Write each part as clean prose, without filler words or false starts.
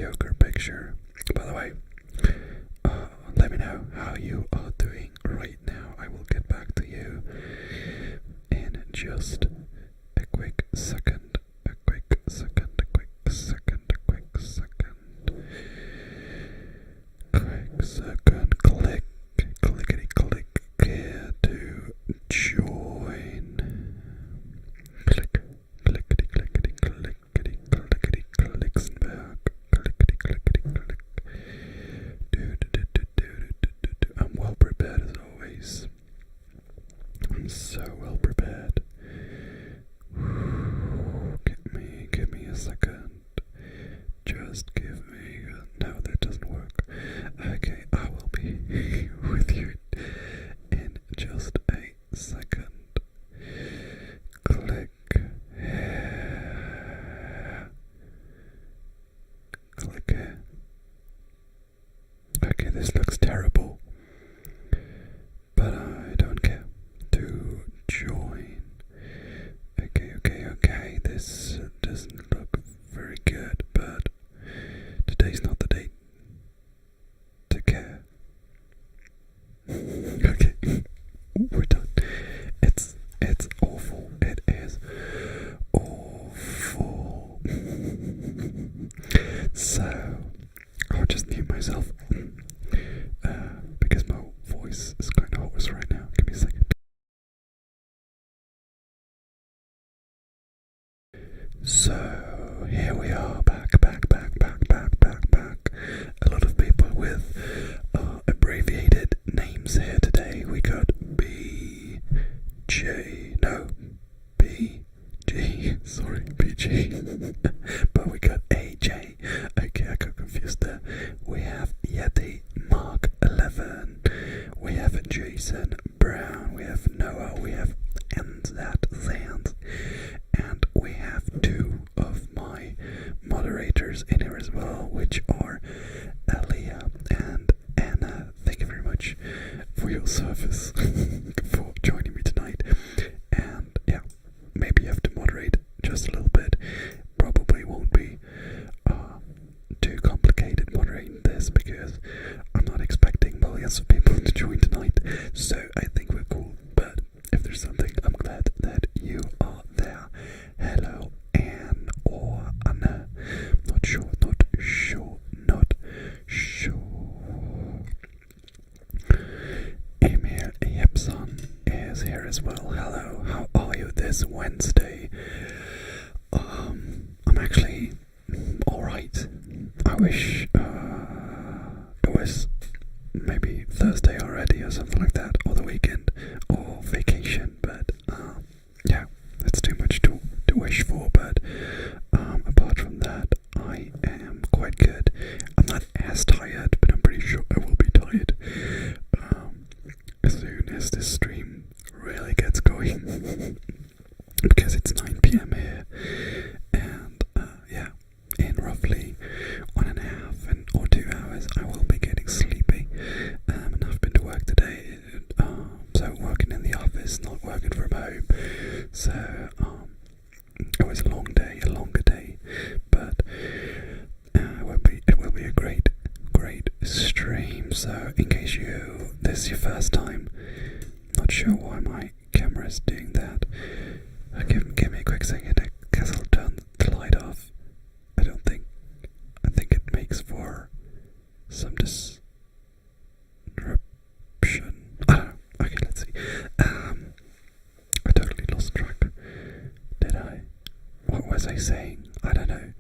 mediocre picture. By the way, let me know how you are doing right now. I will get back to you in just a quick second. A quick second. Quick second. Click. Clickety click here to join. Click. Clickety clickety clickety clickety Clicksonberg. Clickety clickety click. I'm well prepared as always. I'm so well prepared. Give me a second. Just give me no, that doesn't work. Okay, I will be with you in just a second. Click here. Click here. Okay, this looks terrible, but I don't care. To join. Okay, this doesn't look very good, but today's not the day to care. Okay, we're done. It's awful. It is awful. So I'll just mute myself because my voice is kind of hoarse right now. Give me a second. So here we are, back. A lot of people with abbreviated names here today. We got BG, but we got AJ. Okay, I got confused there. We have Yeti Mark 11. We have Jason Brown. We have Noah. We have Zands. And we have two of my moderators in here as well, which are Elia and Anna. Thank you very much for your service, for joining me tonight. And yeah, maybe you have to moderate just a little bit. Probably won't be too complicated moderating this because I'm not expecting millions of people to join tonight. So I think we're cool. But if there's something, I'm glad that you are there. Hello, Anne or Anna. Not sure. Emil Jepson is here as well. Hello, how are you this Wednesday? I'm actually alright. I wish it was maybe Thursday already or something like that, or the weekend, or vacation, but yeah, that's too much to wish for, but apart from that, I am quite good. I'm not as tired, but I'm pretty sure I will be tired as soon as this stream really gets going, because it's 9 PM here, and yeah, in roughly 1.5 or 2 hours I will be getting sleepy, and I've been to work today, so working in the office, not working from home, so it was a longer day, but it will be a great stream. So in case this is your first time, not sure why my camera is doing that. Give me a quick second, because I'll turn the light off. I think it makes for some disruption. I don't know. Okay, let's see. I totally lost track. Did I? What was I saying? I don't know.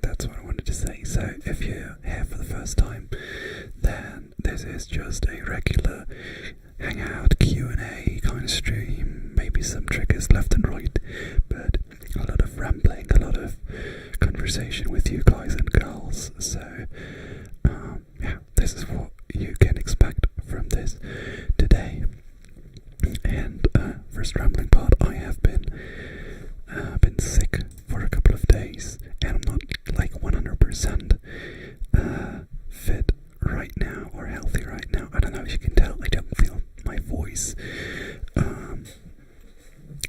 That's what I wanted to say. So if you're here for the first time, then this is just a regular hangout Q&A kind of stream. Maybe some triggers left and right, but a lot of rambling, a lot of conversation with you guys and girls. So yeah, this is what you can expect from this today. And first rambling part, I have been sick for a couple of days, and I'm not like 100% fit right now or healthy right now. I don't know if you can tell. I don't feel my voice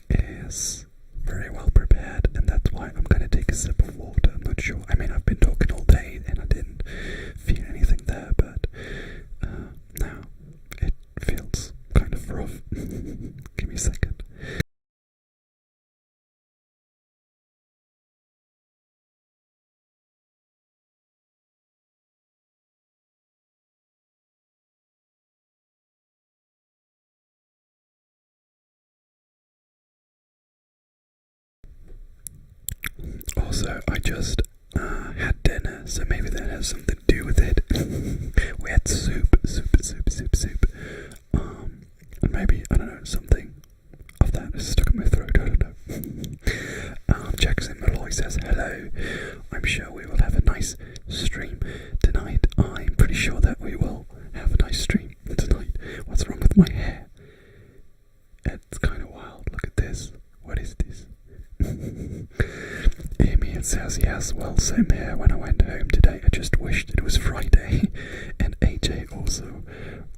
is very well prepared, and that's why I'm gonna take a sip of water. I'm not sure. I mean, I've been talking also, I just had dinner, so maybe that has something to do with it. We had soup. And maybe, I don't know, something of that is stuck in my throat, I don't know. Jackson Malloy says, hello. I'm sure we will have a nice stream tonight. I'm pretty sure that we will have a nice stream tonight. What's wrong with my hair? It's kind of wild. Look at this. What is this? Amy says, yes, well, same here. When I went home today, I just wished it was Friday. And AJ also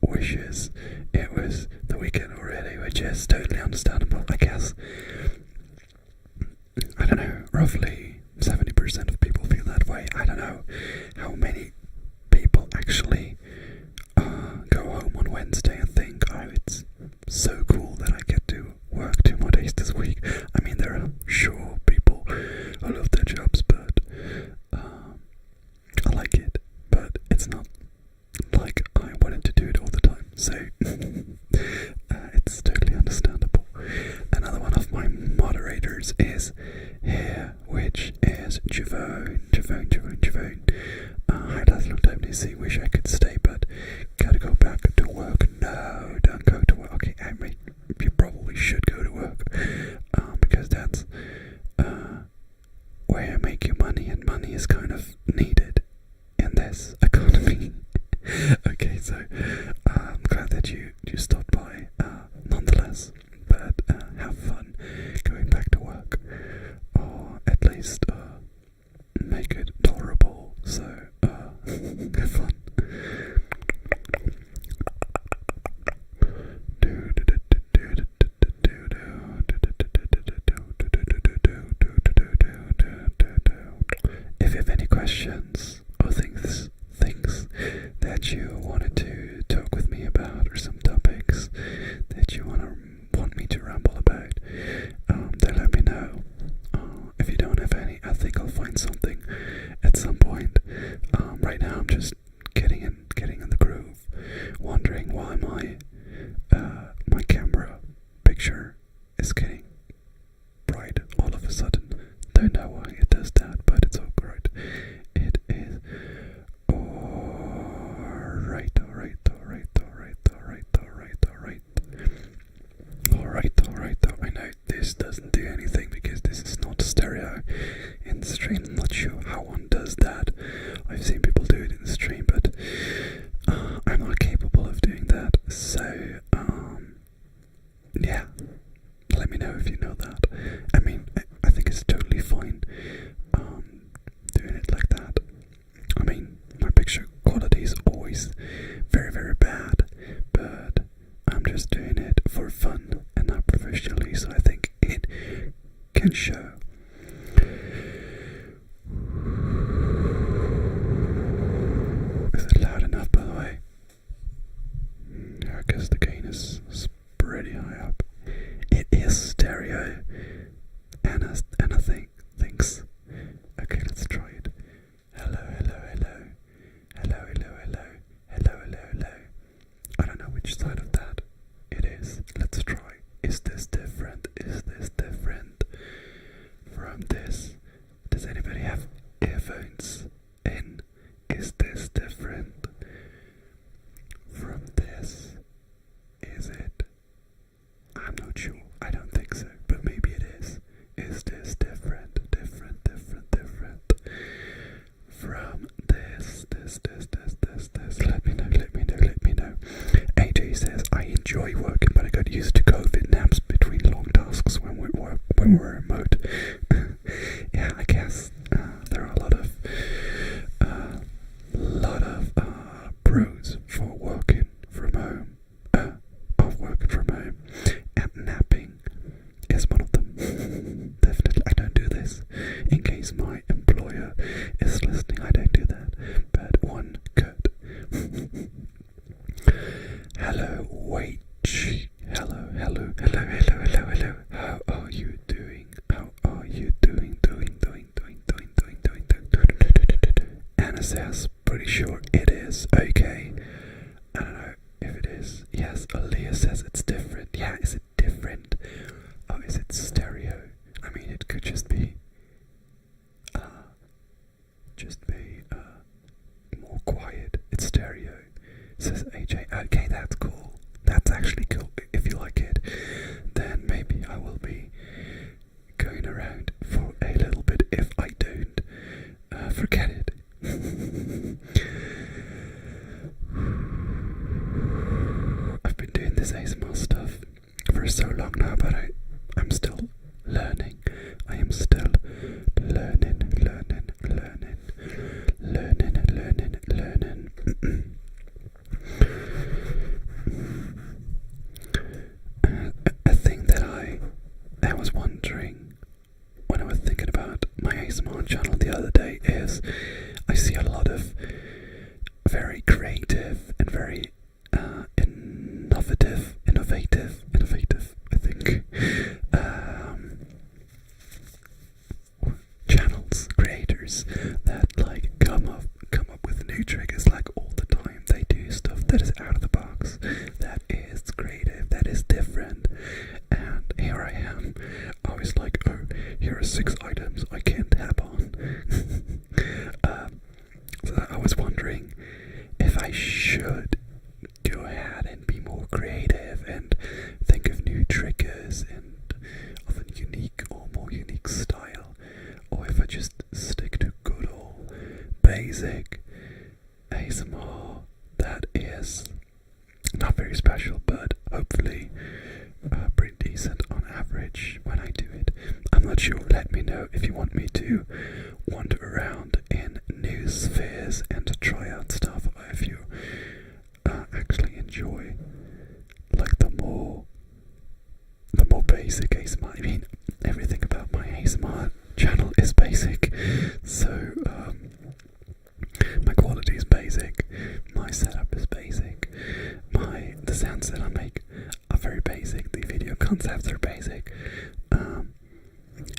wishes it was the weekend already, which is totally understandable, I guess. I don't know, roughly 70% of people feel that way. I don't know how many people actually go home on Wednesday and think, oh, it's so cool that I get to work 2 more days this week. I mean, there are sure people who love their jobs, but I like it, but it's not like I wanted to do it all the time, so it's totally understandable. Another one of my moderators is here, which is Javone. Hi, that's long time to see. Wish I could stay, but gotta go back to work. No, don't go to work. Okay, I mean, you probably should go to work, because that's where you make your money, and money is kind of needed in this economy. Okay, so I'm glad that you stopped by nonetheless, but have fun going back to work, or at least make it tolerable, so have fun. If you have any questions or things that you wanted to talk with me about, or some topics that you want me to ramble about, then let me know. If you don't have any, I think I'll find something at some point. Right now I'm just getting in the groove, wondering why my camera picture is getting bright all of a sudden. Don't know why it does that, but it's all right. It is alright. I know this doesn't do anything because this is not stereo in the stream. I'm not sure how one does that. I've seen people do it in the stream, but I'm not capable of doing that. So, yeah. Let me know if you know that. I mean, I think it's totally fine doing it like that. I mean, my picture quality is always very, very bad, but I'm just doing it for fun and not professionally, so I think it can show. Is it loud enough, by the way? I guess the gain is pretty high up. It is stereo, and I think thinks. Okay, let's try it. Hello. I don't know which side of that it is. Let's try. Is this different? From this? Does anybody have earphones in? Is this different from this? Is it? I'm not sure. I don't think so, but maybe it is. Is this different from this? Let me know. AJ says, I enjoy working, but I got used to COVID naps between long tasks when we're remote. Yeah, I guess there are a lot of pros for working from home, and napping is one of them. Definitely, I don't do this. In case my employer is listening, I don't do that, but one could. Hello, wait. Hello. How are you doing? Anna says, pretty sure it is okay. I don't know if it is. Yes, Aaliyah says it's different. Yeah, is it different? Oh, is it stereo? I mean, it could just be hanging around for a little bit. If I don't, forget it. I've been doing this ASMR stuff for so long now, but I'm still learning. I am still learning. A thing that I was wondering when I was thinking about my ASMR channel the other day is I see a lot of very creative and very innovative, I think, channels, creators that like come up with new triggers like all the time. They do stuff that is out of the box, that is creative, that is different. And here I am, I was like, oh, here are 6 items I can't tap on. So I was wondering if I should go ahead and be more creative and think of new triggers and of a unique or more unique style, or if I just stick to good old basic ASMR that is not very special, but hopefully pretty decent on average when I do it. I'm not sure. Let me know if you want me to wander around in new spheres and to try out stuff, or if you actually enjoy like the more basic ASMR. I mean, everything about my ASMR channel is basic, so my quality is basic, my setup is basic, the sounds that I make are very basic, the video concepts are basic, and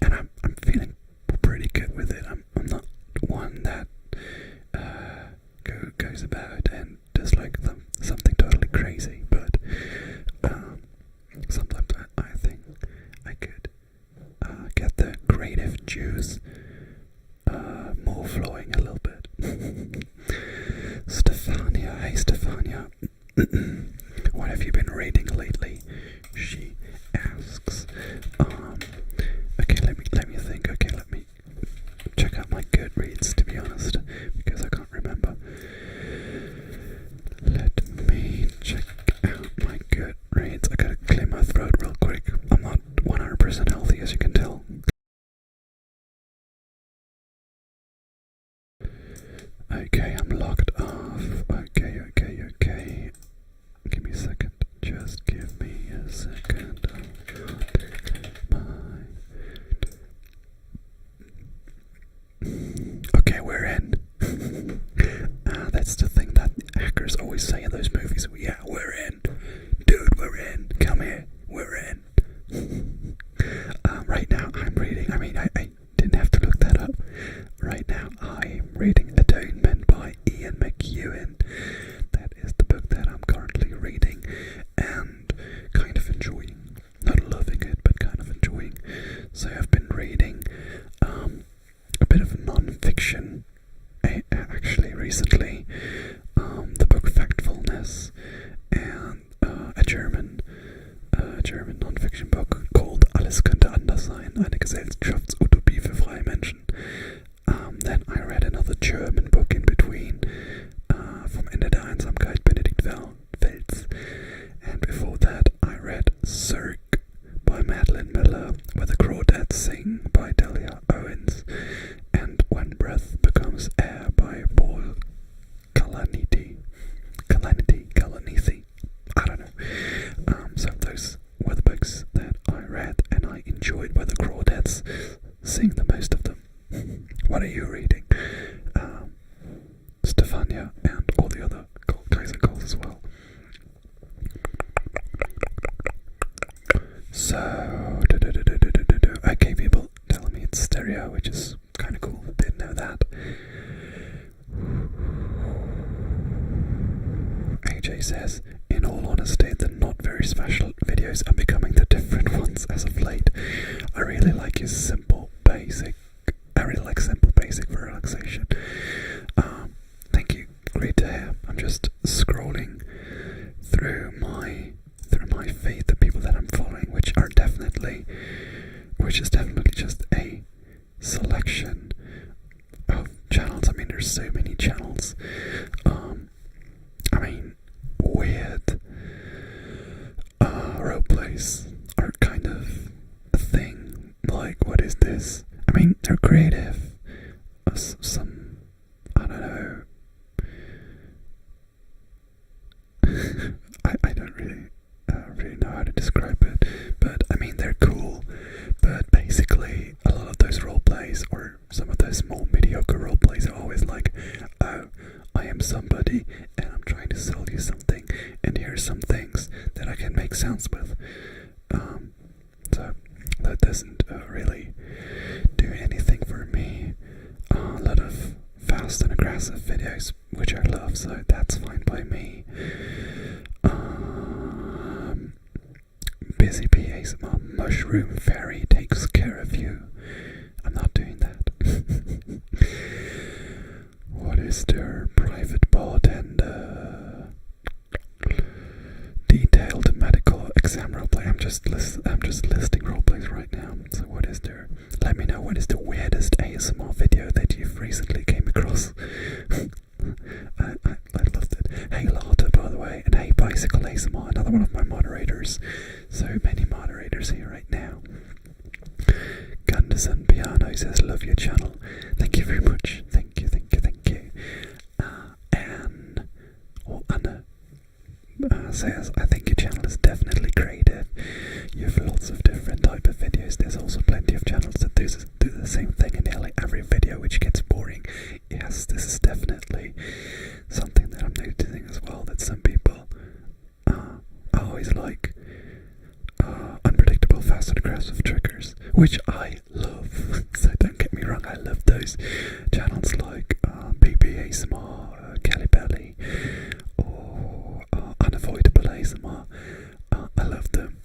I'm feeling pretty good with it. I'm not one that goes about and does like something totally crazy, but sometimes I think I could get the creative juice more flowing a little bit. Stefania, hey Stefania, what have you been reading lately? She asks. Okay, let me think. Okay, let me check out my Goodreads, to be honest, because I can't remember. Let me check out my Goodreads. I gotta clear my throat real quick. I'm not 100% healthy, as you can tell. Okay, I'm logged off. Okay. Give me a second. Just give me a second. Okay, we're in. That's the thing that hackers always say in those movies. Yeah, we're in. Dude, we're in. Come here. We're in. Right now I'm reading, I didn't have to look that up. Right now I'm reading Atonement by Ian McEwan. That is the book that I'm currently reading and kind of enjoying. Not loving it, but kind of enjoying. So I've been reading a bit of non-fiction actually recently. The book Factfulness, and a German non-fiction book called Alles könnte anders sein, eine Gesellschaftsutopie für freie Menschen. Then I read another German book in between, Vom Ende der Einsamkeit, Benedikt Welz, and before that I read Cirque by Madeline Miller, Where the Crawdads Sing by Delia Owens, and When Breath Becomes Air by Paul Kalanithi. I don't know. So those were the books that I read, and I enjoyed Where the Crawdads Sing the most of them. What are you reading? Stefania and all the other guys and girls as well. So, okay, people telling me it's stereo, which is kind of cool. Didn't know that. AJ says, in all honesty, the not very special videos are becoming the different ones as of late. I really like your simple, basic. I really like simple, basic for relaxation. Thank you. Great to hear. I'm just scrolling through my feed, the people that I'm following, which is definitely just so many channels. I mean, weird roleplays are kind of a thing. Like, what is this? I mean, they're creative. Some, I don't know. I don't really know how to describe it, but I mean, they're cool. But basically, a lot of those role plays, or some of those small mediocre role plays, are always like, oh, I am somebody and I'm trying to sell you something, and here's some things that I can make sounds with. So that doesn't really do anything for me. A lot of fast and aggressive videos, which I love, so that's fine by me. Busy Bee ASMR Mushroom Fairy takes care of you. I'm not doing that. What is there? Private bartender. Detailed medical exam roleplay. I'm just listing roleplays right now. So what is there? Let me know, what is the weirdest ASMR video that you've recently came across? I loved it. Hey Lata, by the way, and hey Bicycle ASMR, another one of my moderators. So many moderators here right now. Gunderson Piano says, love your channel. Thank you very much. Thank you. Anna says, I think your channel is definitely creative. You have lots of different type of videos. There's also plenty of channels that do the same thing in nearly every video, which gets boring. Yes, this is definitely something that I'm noticing as well, that some people are always like unpredictable, fast and aggressive triggers, which I love. So don't get me wrong, I love those channels like BB ASMR, Kelly Belly, or Unavoidable ASMR. I love them,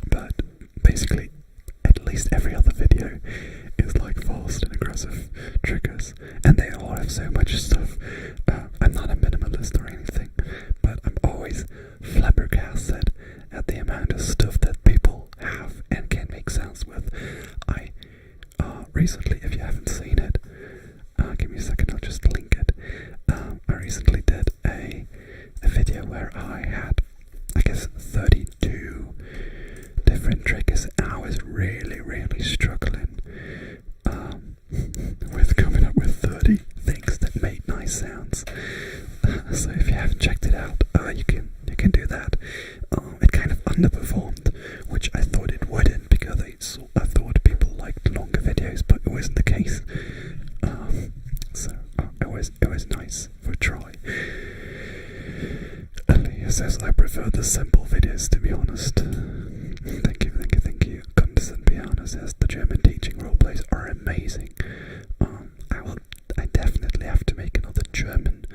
but basically at least every other video is like fast and aggressive triggers, and they all have so much stuff. I'm not a minimalist or anything, but I'm always flabbergasted at the amount of stuff that people have and can make sounds with. I recently, if you haven't seen it, give me a second, I'll just link it. I recently did a video where I had, I guess, 32 different triggers, and I was really struggling with coming up with 30 things that made nice sounds. So if you haven't checked it out, you can do that. It kind of underperformed, which I thought it wouldn't, because I thought people liked longer videos, but it wasn't the case. So it was nice for a try. Aaliyah says, I prefer the simple videos, to be honest. Thank you. Gunderson Piano says, the German teaching roleplays are amazing. I definitely have to make another German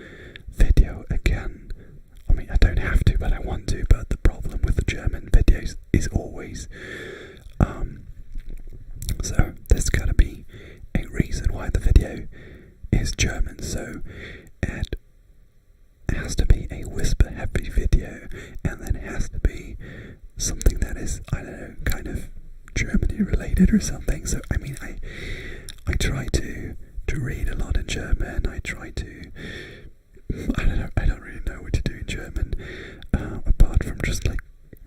video again. I mean, I don't have to, but I want to. But the problem with the German videos is always, so there's gotta be a reason why the video is German. So it has to be a whisper heavy video, and then it has to be something that is, I don't know, kind of Germany related or something. So I mean, I try to read a lot in German. I try to, I don't really know what to do in German, apart from just like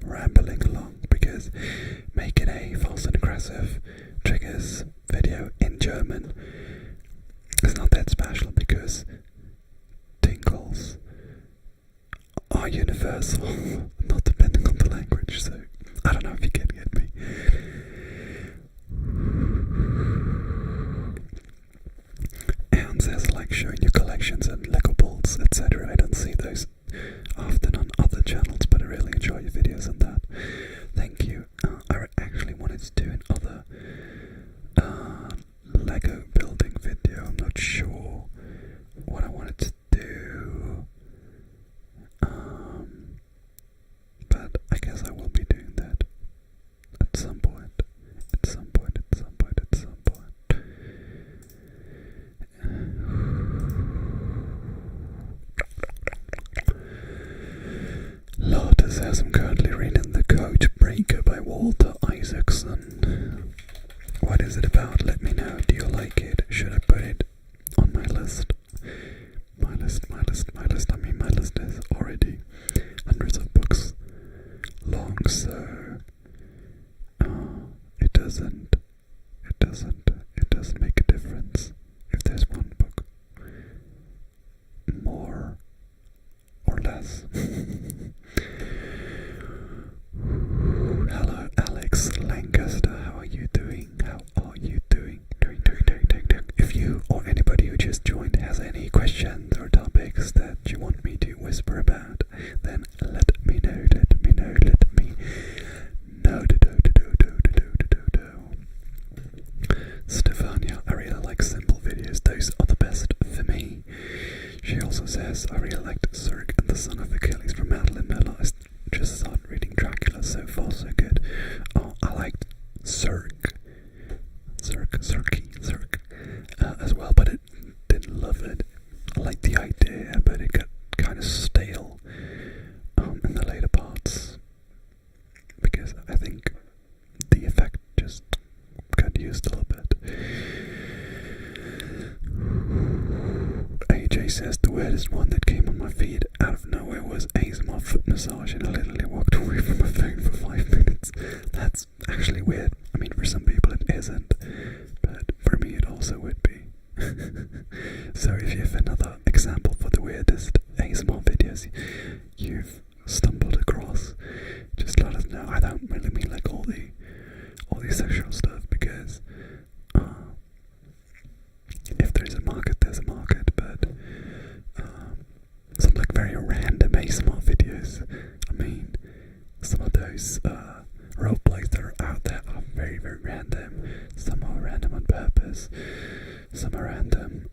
rambling along, because making a fast and aggressive triggers video in German is not that special, because tingles are universal, not depending on the language. So I don't know if you can get me. And says, like showing your collections and Lego balls, etc. I don't see those often on other channels, but I really enjoy your videos on that. Thank you. I actually wanted to do another Lego building video. I'm not sure what I wanted to do, but I guess I will be doing that at some point. Lotta says, I'm currently reading The Code Breaker by Walter Isaacson. What is it about? Let me know. Do you like it? Should I put it on my list? questions or topics that you want me to whisper about, then let me know. Let me know. Let me know. Stefania, I really like simple videos. Those are the best for me. She also says, I really liked Cirque and the Song of Achilles from Madeline Miller. I just started reading Dracula, so far so good. Oh, I liked Cirque as well, but I didn't love it. I liked the idea, but it got kind of stale in the later parts, because I think the effect just got used a little bit. AJ says the weirdest one that came on my feed out of nowhere was ASMR foot massage, and I literally walked away from my phone for 5 minutes. That's actually weird. I mean, for some people it isn't, but for me it also would be. So if you have another example for the weirdest ASMR videos you've stumbled across, just let us know. I don't really mean like all the sexual stuff, because if there's a market, there's a market, but some like very random ASMR videos, I mean, some of those roleplays that are out there are very, very random. Some are random on purpose, some are random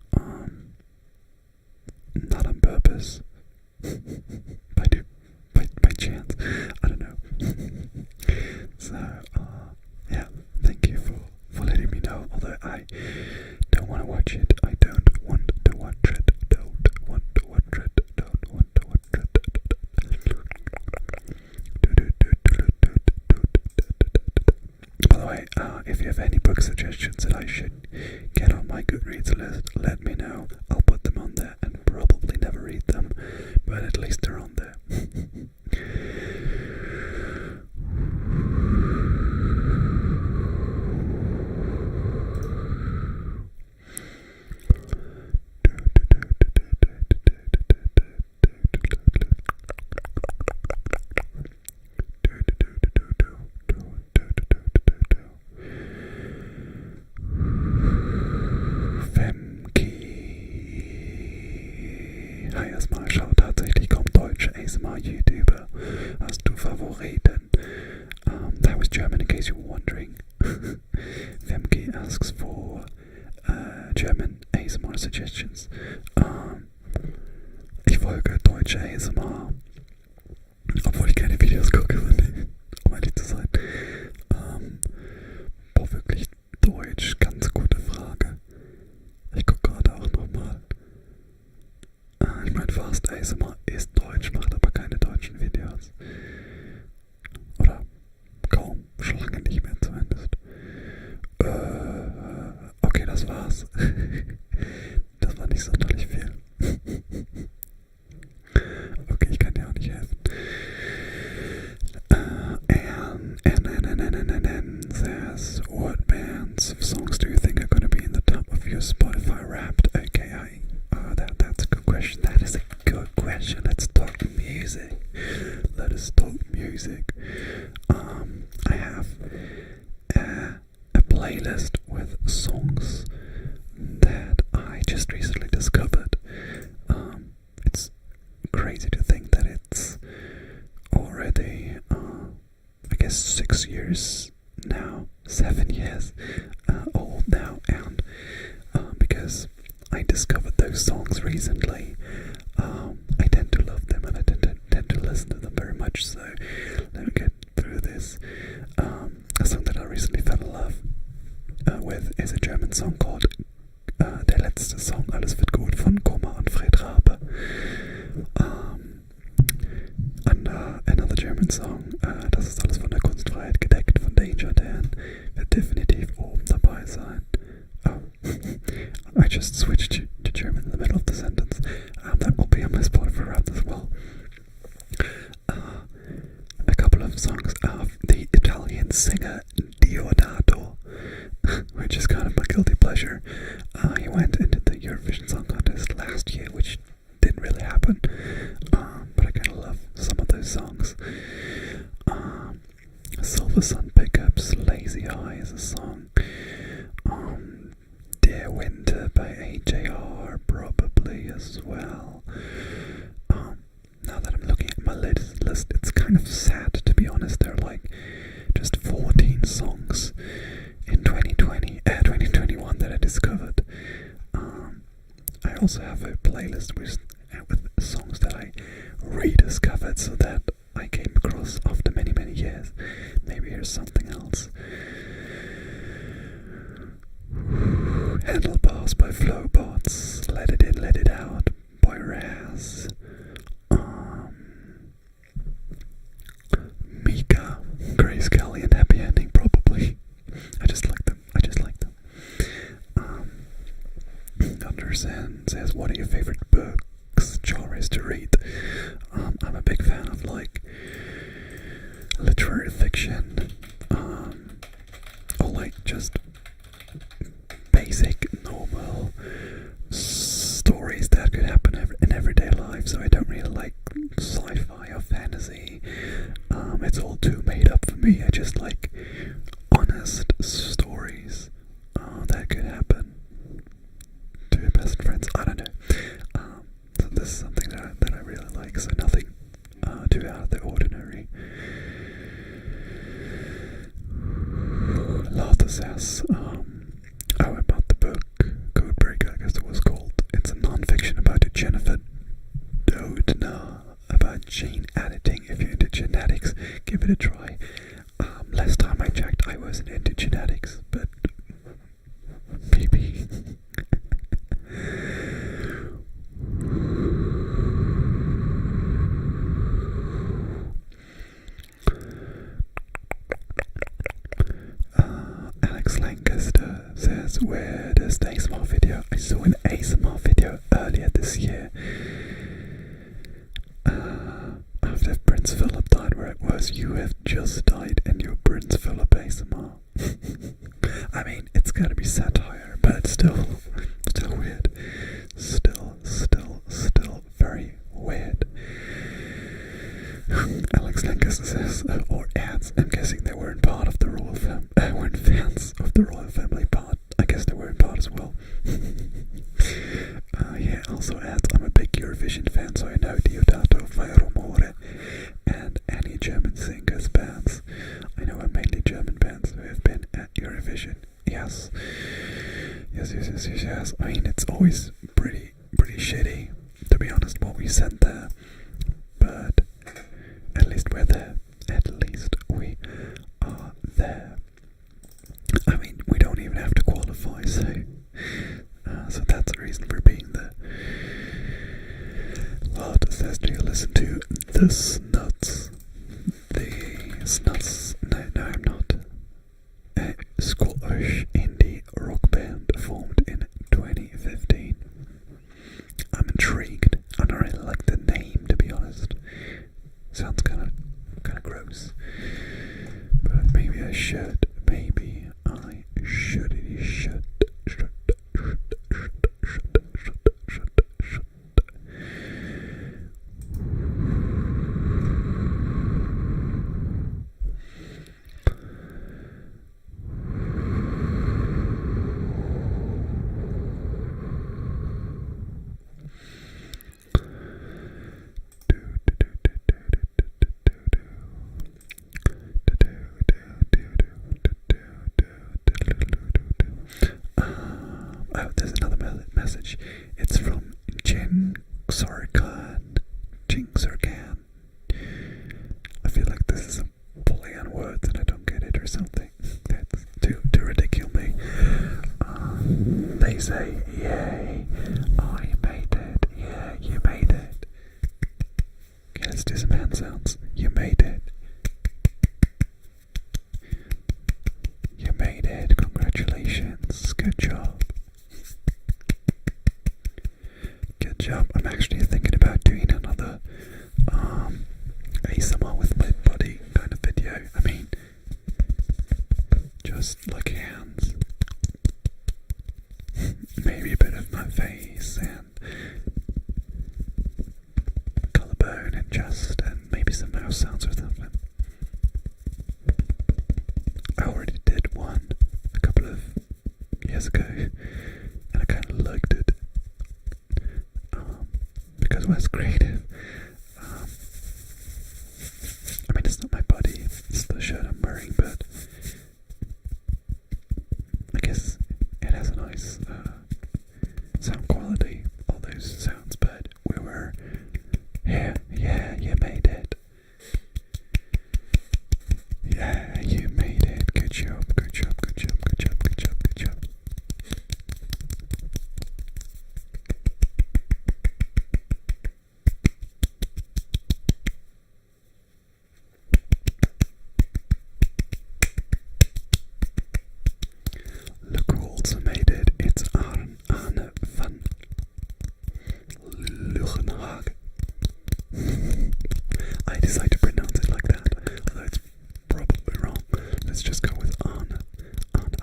not on purpose, by chance, I don't know. So yeah, thank you for letting me know, although I don't want to watch it. I don't want to watch it. By the way, if you have any book suggestions that I should get on my Goodreads list, let me know. I'll put them on there and probably never read them, but at least they're on there. Hi erstmal, schau, tatsächlich kommt deutsche ASMR-YouTuber. Hast du Favoriten? That was German in case you were wondering. Femke asks for German ASMR suggestions. Ich folge deutsche ASMR, obwohl ich keine Videos gucke, um ehrlich zu sein. Boah, wirklich Deutsch, ganz gute Frage. Ich gucke gerade auch nochmal. Ich meine, Fast ASMR ist deutsch, macht aber keine deutschen Videos. Oder kaum, schon lange nicht mehr zumindest. Okay, das war's. Das war nicht sonderlich viel. Okay, ich kann dir auch nicht helfen. N says, what bands of songs do you think are going to be in the top of your Spotify Wrapped? Okay, that's a good question. That is a good question. Let's talk music. Let us talk music. I have a playlist with songs that I just recently discovered. It's crazy to think that it's already, I guess, 6 years now, 7 years old now, and because I discovered those songs recently, I tend to love them and I tend to listen to them very much. So let me get through this. A song that I recently fell in love with is a German song called Der letzte Song, Alles wird gut, von Koma und Fred Rabe. And another German song, Das ist alles von der Kunstfreiheit gedeckt, von Danger Dan, wird definitiv oben dabei sein. Oh, I just switched to German in the middle of the sentence. That will be on my Spotify Wrapped as well. A couple of songs of the Italian singer Diodato, which is kind of my guilty pleasure. He went into the Eurovision Song Contest last year, which didn't really happen, but I kind of love some of those songs. Silver Sun Pickups, Lazy Eye is a song. Dear Winter by AJR, probably as well. Now that I'm looking at my list, it's kind of sad, to be honest. There are like just 14 songs in 2021 that I discovered. I also have a playlist with songs that I rediscovered, so that I came across after many, many years. Maybe here's something else. Handlebars by Flowbots, Let It In, Let It Out by Raz. Mika, Grace Kelly and Happy Ending, probably. I just like them. Gunderson says, what are your favorite books, genres to read? I'm a big fan of like literary fiction, or like just basic, normal stories that could happen in everyday life. So I don't really like sci-fi or fantasy. It's all too made up for me. I just like honest stories that could happen to your best friends. I don't know. So this is something that I really like. So nothing too out of the ordinary. Laughter says, about the book Codebreaker, I guess it was called. It's a non-fiction about a Jennifer Doudna about gene editing. If you're into genetics, give it a try. Last time I checked, I wasn't into genetics, but maybe. Alex Lancaster says, where does the ASMR video? I saw an ASMR video earlier this year. After Prince Philip died, where it was, you have just died and you're Prince Philip ASMR. I mean, it's gotta be satire, but still weird. Still very weird. Alex Lancaster says, or adds, I'm guessing they weren't part of the royal family. Weren't fans of the royal family part. I guess they were in part as well. Yeah, also adds, I'm a big Eurovision fan, so I know Diodato, Fai Rumore, and any German singers bands. I know are mainly German bands who have been at Eurovision. Yes. I mean, it's always pretty shitty, to be honest, what we sent there. But at least we're there. At least we are there. I mean, we don't even have to qualify, so that's the reason for being there. Lotta says, do you listen to The Snuts? The Snuts? No, I'm not. A Scottish indie rock band formed in 2015. I'm intrigued. I don't really like the name, to be honest. Sounds kind of gross. But maybe I should. Maybe I should. There's another message. It's from Jinxarkan. I feel like this is a play on words and I don't get it or something. That's too ridiculous me. They say, yay, I made it. Yeah, you made it. Okay, let's do some hand sounds. You made it. You made it. Congratulations. Good job. Good job. I'm actually thinking about doing another ASMR with my body kind of video. I mean, just like hands. Maybe a bit of my face and collarbone and chest and maybe some mouse sounds or something. I already did one a couple of years ago and I kind of liked it. was creative. I mean, it's not my body, it's the shirt I'm wearing, but I guess it has a nice sound quality, all those sounds, but we were here. Yeah, you made it. Yeah, you made it. Good job, good job, good job, good job, good job, good job. Look who also made it. It's Arne van Lugenhagen. I decided to pronounce it like that, although it's probably wrong. Let's just go with Arne. Arne.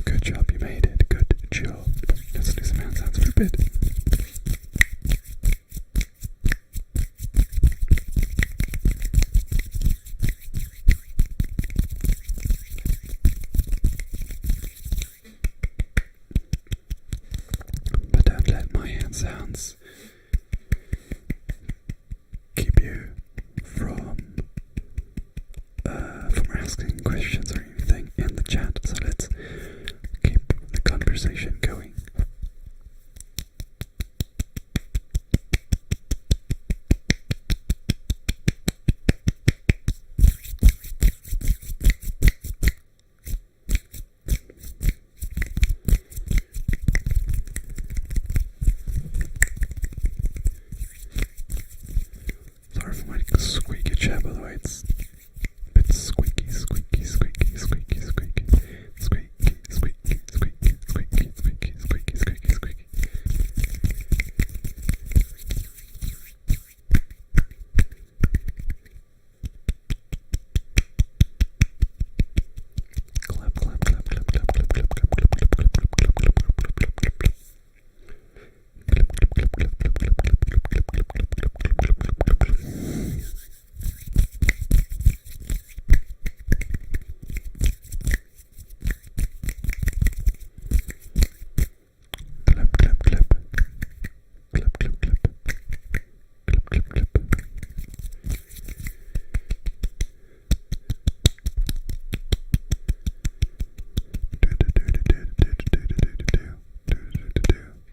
Good job, you made it. Good job. Let's do some hand sounds for a bit. But don't let my hand sounds keep you from asking questions or anything in the chat. So let's keep the conversation going. Sorry for my squeaky chair, by the way. It's a bit squeaky.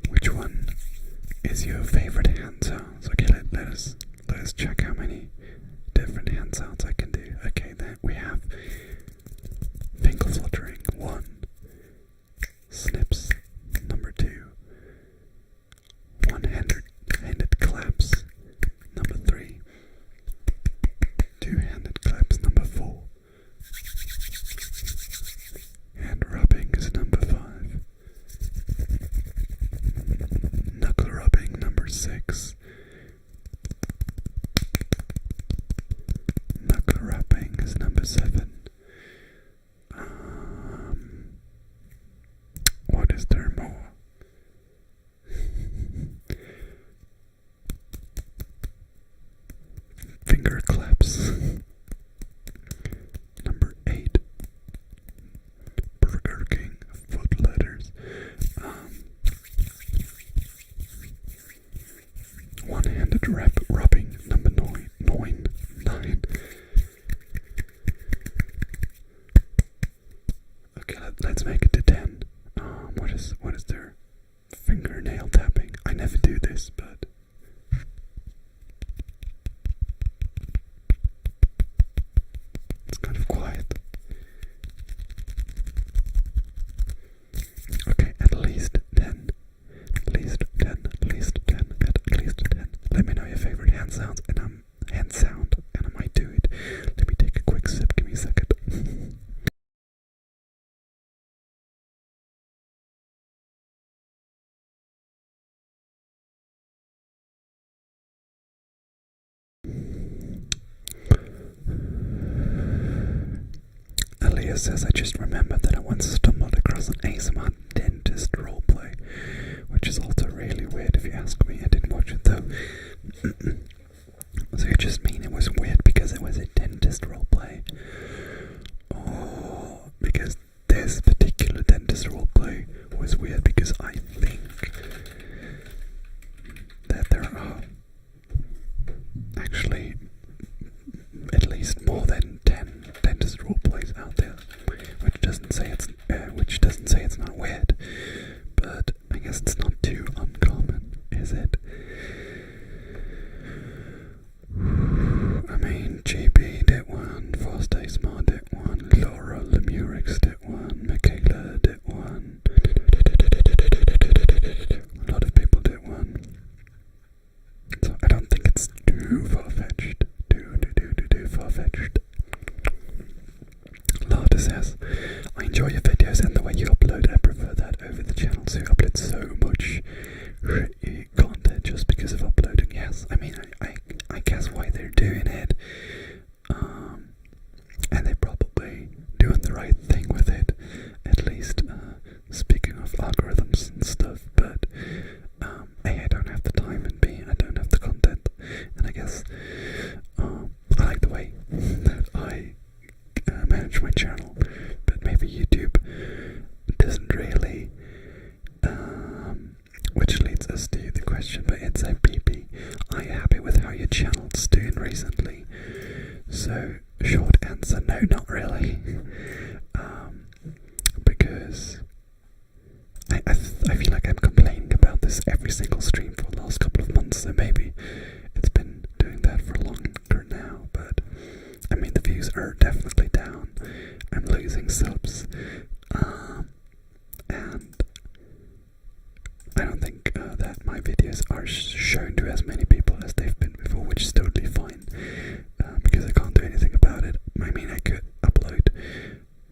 Which one is your favorite hand sounds? Okay, let us check how many different hand sounds I can do. Okay, then we have finger fluttering, 1. Snips, number 2. One-handed claps, number 3. Two-handed claps, number 4. Hand rubbing is number 5. Knuckle rubbing, number 6. Knuckle rubbing is number 7. What is there more? Finger claps. Number 8. Burger King foot letters. One-handed rubbing, number 9. Okay, let's make it to 10. What is there? Fingernail tapping. I never do this, but it's kind of quiet. Okay, at least 10. At least 10. Let me know your favorite hand sounds, and I might do it. Let me take a quick sip. Give me a second. Elias says, I just remembered that I once stumbled across an ASMR dentist roleplay, which is also really weird if you ask me. I didn't watch it though. So you just mean it was weird because it was a dentist roleplay? Or because this particular dentist roleplay was weird because I I enjoy your videos and the way you upload. I prefer that over the channels who upload so much content just because of uploading. Yes, I mean, I guess why they're doing it. And they're probably doing the right thing with it, at least speaking of algorithms and stuff, but A, I don't have the time, and B, I don't have the content, and I guess I like the way that I manage my channel, but maybe YouTube doesn't really, which leads us to the question, but it's a PP, are you happy with how your channel's doing recently? So, short answer, no, not really, because I feel like I'm complaining about this every single stream for the last couple of months, so maybe it's been doing that for longer now, but I mean the views are definitely down, I'm losing subs, and I don't think that my videos are shown to as many people as they've been before, which is totally fine, because I can't do anything about it. I mean, I could upload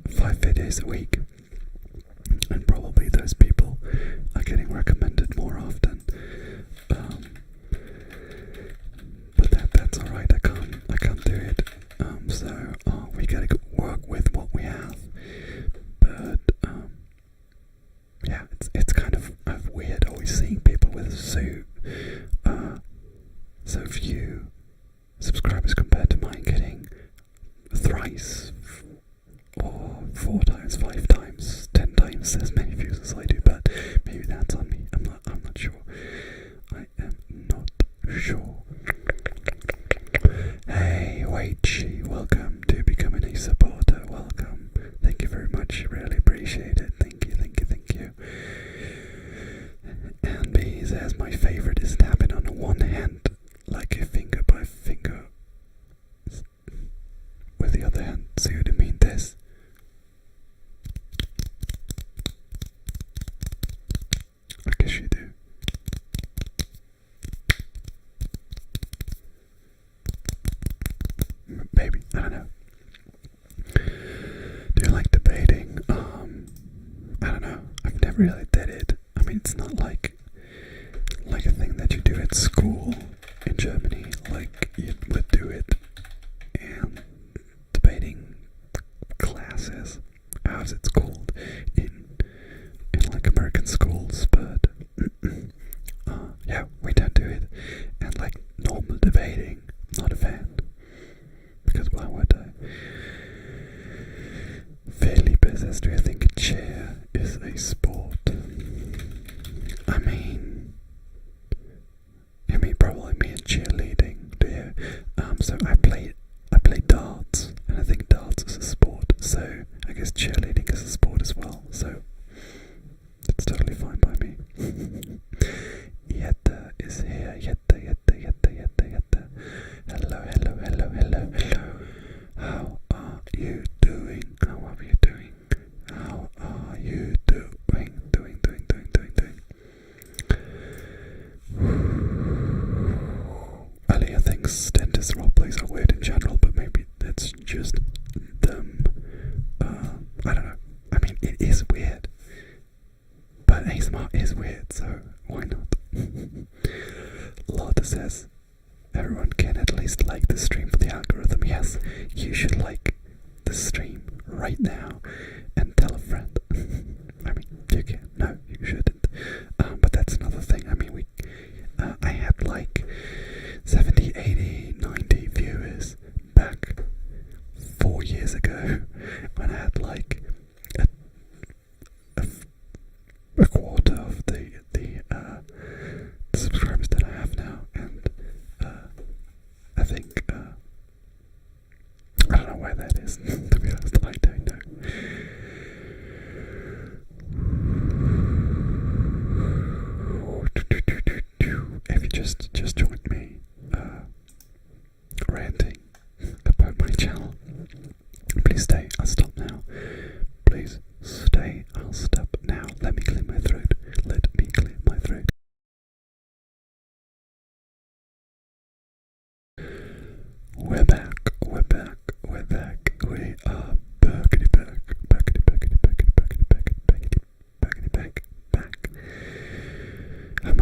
5 videos a week, and probably those people are getting recommended more often. But that's alright. I can't do it. So we gotta work with what we have. But yeah, it's kind of weird always seeing people with so few subscribers compared to mine getting thrice or 4 times, 5 times, 10 times as many views as I do, but maybe that's on me. I'm not sure. I am not sure. Hey, Waichi, welcome to becoming a supporter. Welcome. Thank you very much. Really appreciate it. Thank you, thank you, thank you. And B says my favorite is tapping on one hand, like a finger by finger, with the other hand. So you mean this? I guess you do. Maybe, I don't know. Do you like debating? I don't know. I've never really did it. I mean, it's not like a thing that you do at school in Germany, like you would do it in debating classes, as it's called in like American schools, but yeah, we don't do it. And like normal debating, not a fan, because why would I? Felipe says, do you think a chair is a sport? I mean probably me and cheerleading, do you? So I play darts, and I think darts is a sport, so I guess cheerleading is a sport as well, so it's totally fine by me. Yetta is here, Yetta. Hello. How are you doing? Aliyah thinks dentist roleplays are weird in general, but maybe that's just them. I don't know. I mean, it is weird, but ASMR is weird, so why not? Lotta says, everyone can at least like the stream for the algorithm. Yes, you should like the stream right now and tell a friend. I mean, you can. No, you shouldn't. But that's another thing. I mean, I had like 70, 80, 90 viewers back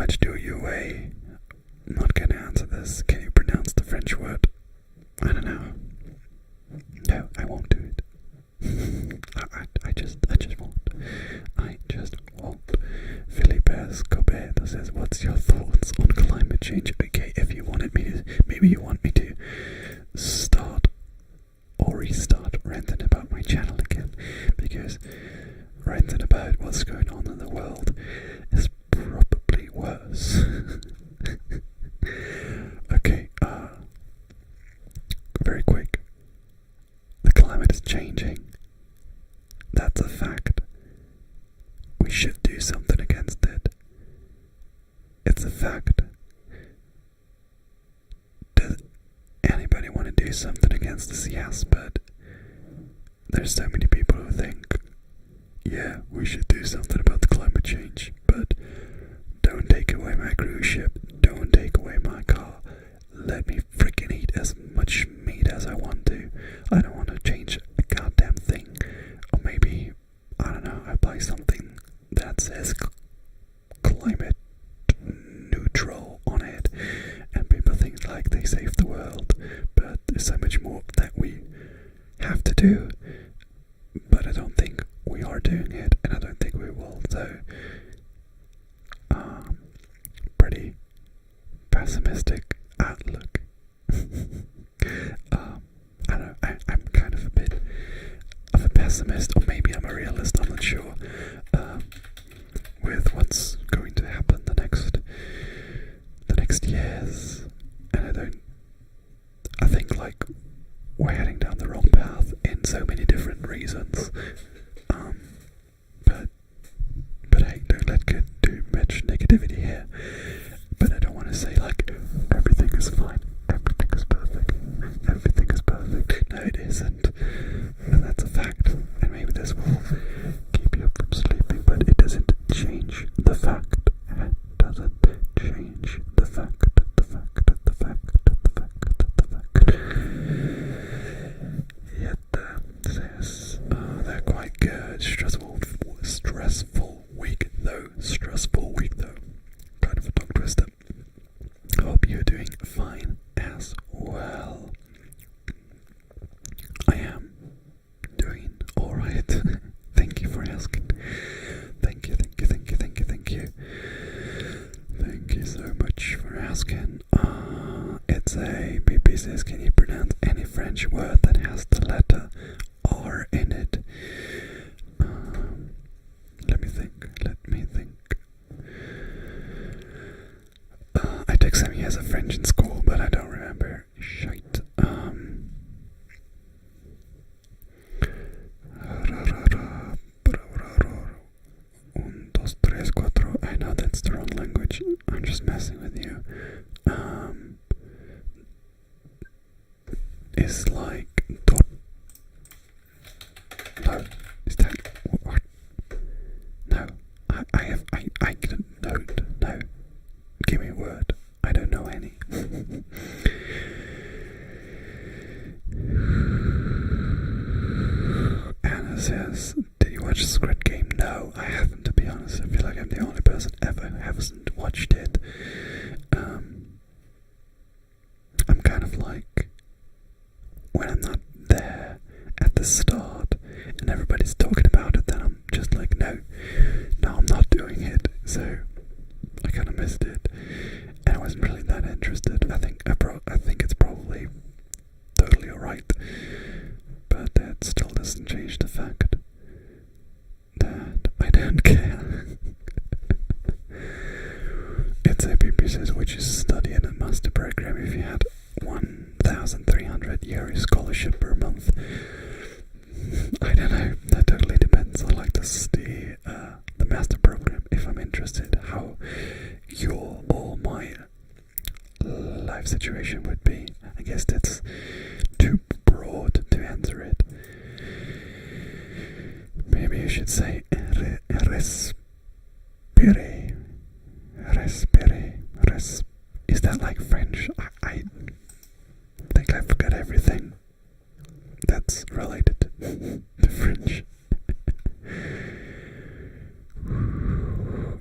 much do you weigh? I'm not gonna answer this. Can you pronounce the French word? I don't know. No, I won't do it. I just won't. I just won't. Felipe Escobedo says, what's your thoughts on climate change? Okay, if you wanted me to, maybe you want me to start or restart ranting about my channel again, because ranting about what's going on in the world is probably worse. Okay, very quick. The climate is changing. That's a fact. We should do something against it. It's a fact. Does anybody want to do something against this? Yes, but there's so many people who think, yeah, we should do something about the climate change, but don't take away my cruise ship, don't take away my car, let me freaking eat as much meat as I want to. I don't want to change a goddamn thing. Or maybe, I don't know, I buy something that says climate neutral on it, and people think like they save the world, but there's so much more that we have to do, but I don't think we are doing it, and I don't think we will. So pretty pessimistic outlook. I don't know, I'm kind of a bit of a pessimist, or maybe I'm a realist, I'm not sure, with what's going to happen the next years, and I think like we're heading down the wrong path in so many different reasons, but hey, don't let get too much negativity here. But I don't want to say like everything is fine, everything is perfect, everything is perfect. No, it isn't, and that's a fact. And maybe this will keep you up from sleeping, but it doesn't change the fact. It doesn't change the fact. The fact. Yet says they're quite good. Stressful week though. Kind of a tongue twister. Hope you're doing fine as well. I am doing alright. Thank you for asking. Thank you. Thank you so much for asking. It's a BP says, can you pronounce any French word that has the letter R in it? Let me think. I took some years of French in school, but I don't remember. Shite. Un, dos, tres, cuatro. I know that's the wrong language. I'm just messing with you. It's like no. Is that what? No. I don't. No. Give me a word. I don't know any. Anna says, did you watch Squid Game? No, I haven't, to be honest. I feel like I'm the only person ever who hasn't watched it. I'm kind of like, when I'm not there at the start and everybody's talking about it, then I'm just like, no, I'm not doing it. So I kind of missed it, and I wasn't really that interested. I think it's probably totally alright, but that still doesn't change the fact that I don't care. It's a BP says, would you study in a master program if you had 1,300 euro scholarship per month? I don't know, that totally depends on like the master program, if I'm interested, how your or my life situation would be. I guess that's too broad to answer it. Maybe you should say respire. Is that like French? I think I forgot everything that's related to French.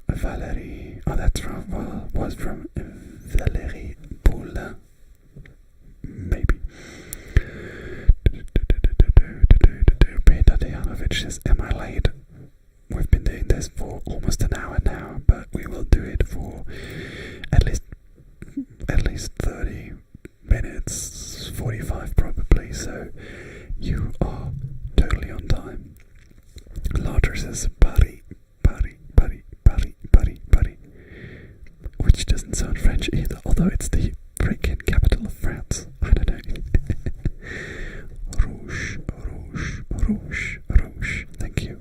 Valerie, oh that's from wait. We've been doing this for almost an hour now, but we will do it for at least 30 minutes, 45 probably, so you are totally on time. Larger says Paris, Paris, Paris, Paris, Paris, Paris, which doesn't sound French either, although it's the freaking capital of France. I don't know. Rouge, rouge, rouge, rouge. Thank you.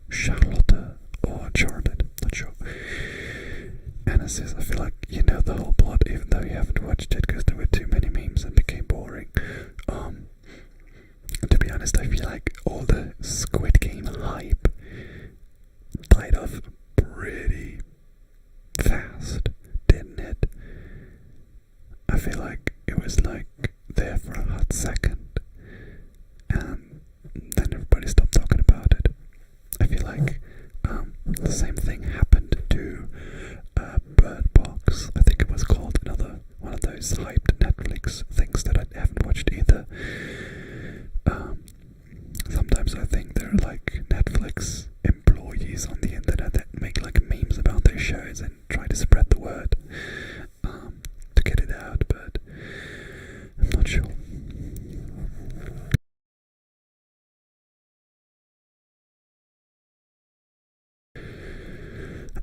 Charlotte or Charlotte, not sure. Anna says, I feel like you know the whole plot even though you haven't watched it because there were too many memes and became boring. To be honest, I feel like all the Squid Game hype died off pretty fast, didn't it? I feel like it was like there for a hot second and then everybody stopped talking about it. I feel like the same thing happened to Bird Box. I think it was called, another one of those hyped Netflix things that I haven't watched either. Sometimes I think there are like Netflix employees on the internet that make like memes about their shows and try to spread the word to get it out, but I'm not sure.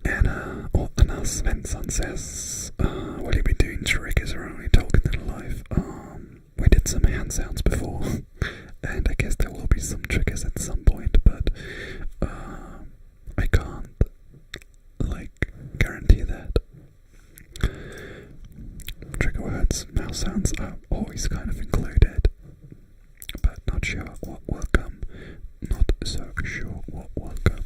Anna Svensson says, will you be doing triggers or only talking in live? We did some hand sounds before, and I guess there will be some triggers at some point, but I can't, like, guarantee that. Trigger words, mouse sounds are always kind of included, but not sure what will come. Not so sure what will come.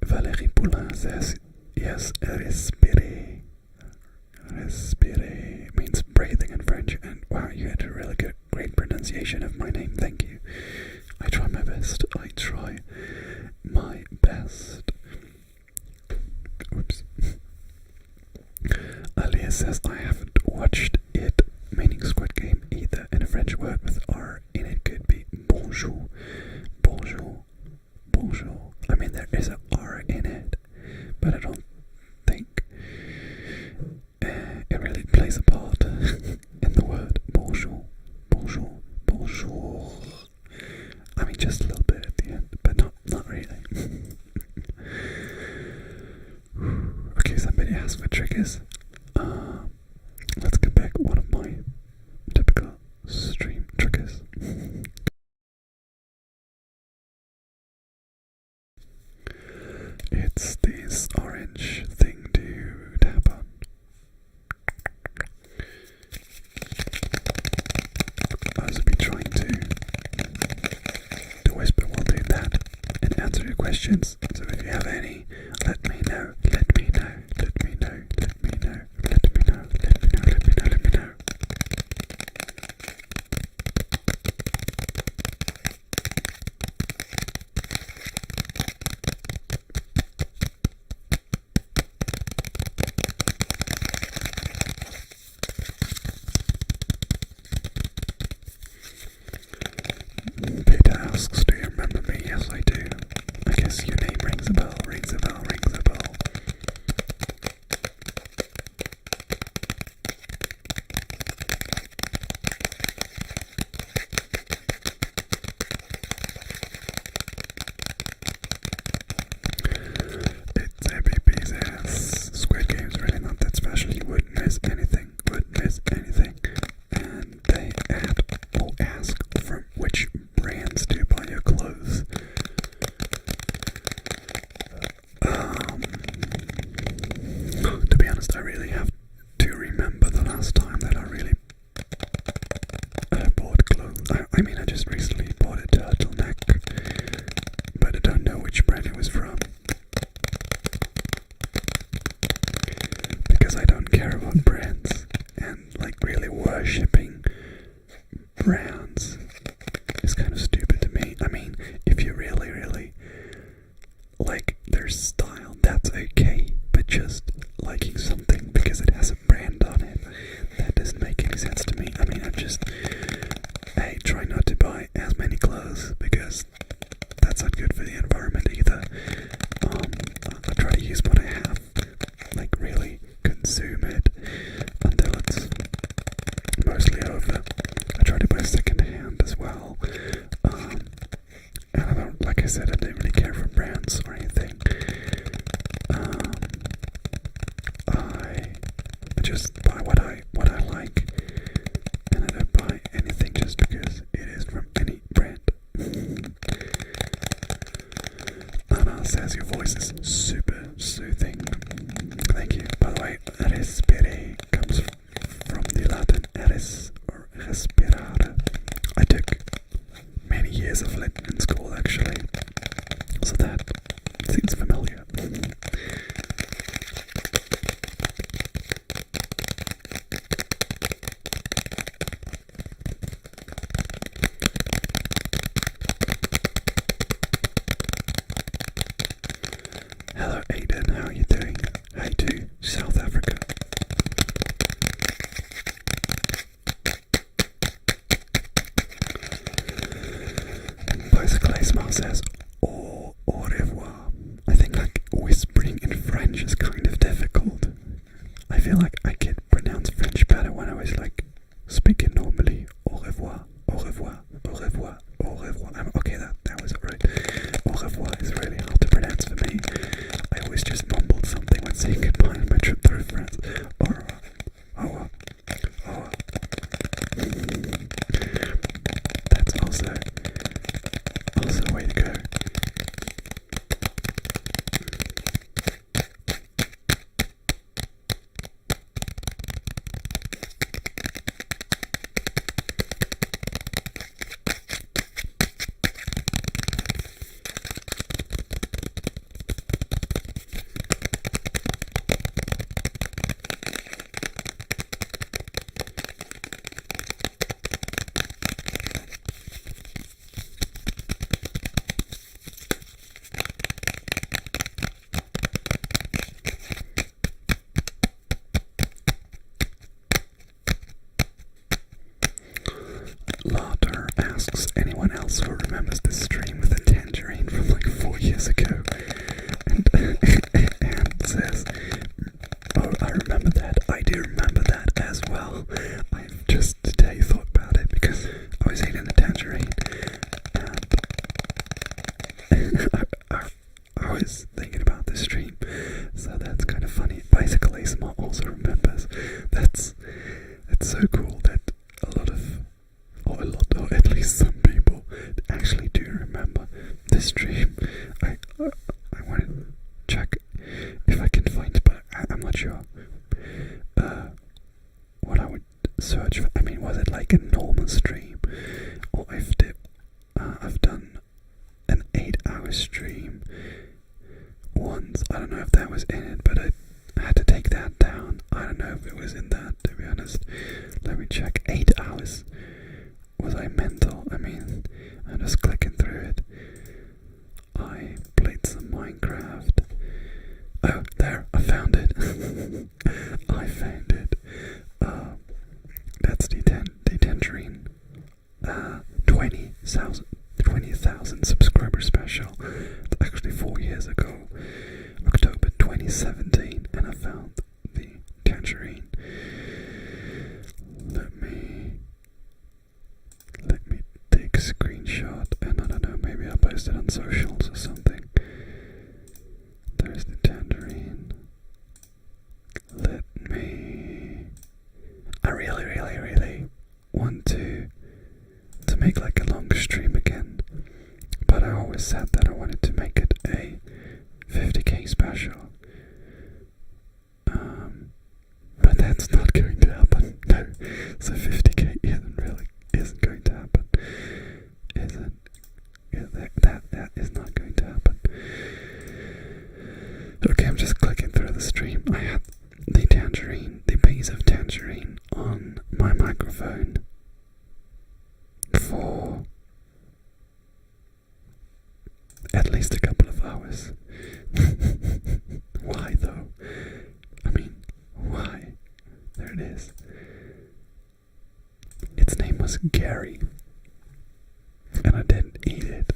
Valérie Poulain says, yes, respire. Respire means breathing in French, and wow, you had a really great pronunciation of my name, thank you. I try my best, I try my best. Oops. Alia says, I haven't watched it, meaning Squid Game, either, and a French word with R in it could be bonjour, bonjour, bonjour. I mean, there is an R in it, but I don't think it really plays a part in the word bonjour, bonjour, bonjour. I mean, just a little bit at the end, but not really. Okay, somebody asked for triggers. Let's get back one of my typical stream triggers. It's this orange thing to tap on. I was trying to whisper while doing that and answer your questions. So if you have any, let me know, let me know, let me know, let me know, let me know, let me know, let me know, let me know. Peter asks, do you remember me? Yes, I do. I guess your name rings a bell, rings a bell, rings a bell. It's ABP says, Squid Game's really not that special, you wouldn't miss anything, wouldn't miss anything. And they add or ask from which brands do you buy your clothes. To be honest, I really have to remember the last time that I really bought clothes. I mean, I just recently bought a turtleneck, but I don't know which brand it was from. Because I don't care about brands, and like really worshipping brands is kind of stupid to me. I mean, if you really, really like their style, that's okay, but just like liking something because it has a brand on it. That doesn't make any sense to me. I mean, I try not to buy as many clothes because that's not good for the environment either. I try to use what I have, like really consume it until it's mostly over. I try to buy second hand as well. And I don't, like I said, I don't really care for brands or anything. I just buy what I like, and I don't buy anything just because it is from any brand. Anna says your voice is super soothing. Thank you. By the way, respire comes from the Latin eris or respirare. I took many years of Latin in school actually, so that seems familiar. Hello Aiden, how are you doing? Hi to South Africa. Bicycle Smile says au revoir. I think like whispering in French is kind of difficult. I feel like I could pronounce French better when I was like speaking normally. Au revoir, au revoir, au revoir, au revoir. Okay, that was right. Au revoir is really hard to pronounce for me. I always just mumbled something when saying goodbye on my trip through France. Au revoir, au revoir, au revoir. That's also a way to go. Lauder asks anyone else who remembers this stream with a tangerine from like 4 years ago, and says, oh, I remember that. I do remember that as well. I've just today thought about it because I was eating a tangerine and I was thinking about this stream, so that's kind of funny. Bicycle ASMR also remembers. That's so cool that a lot, or at least some people actually do remember this stream. I want to check if I can find it, but I'm not sure what I would search for. I mean, was it like a normal stream, or if I've done an 8-hour stream once. I don't know if that was in it, but I had to take that down. I don't know if it was in that, to be honest. Let me check. 8 hours. Was I mental? I mean, I'm just clicking through it. I played some Minecraft. Oh, there, I found it. I found it. That's the tangerine. 20,000 subscriber special. It's actually 4 years ago, October 2017, and I found the tangerine. Let me take a screenshot, and I don't know, maybe I'll post it on socials or something. There's the tangerine. I really want to make like a long stream again, but I always said that I wanted to make it a 50k special. But that's not going to happen. No, so 50k isn't going to happen. That is not going to happen. Okay, I'm just clicking through the stream. I had the piece of tangerine on my microphone for at least a couple of hours. Why though? I mean, There it is. Its name was Gary. And I didn't eat it.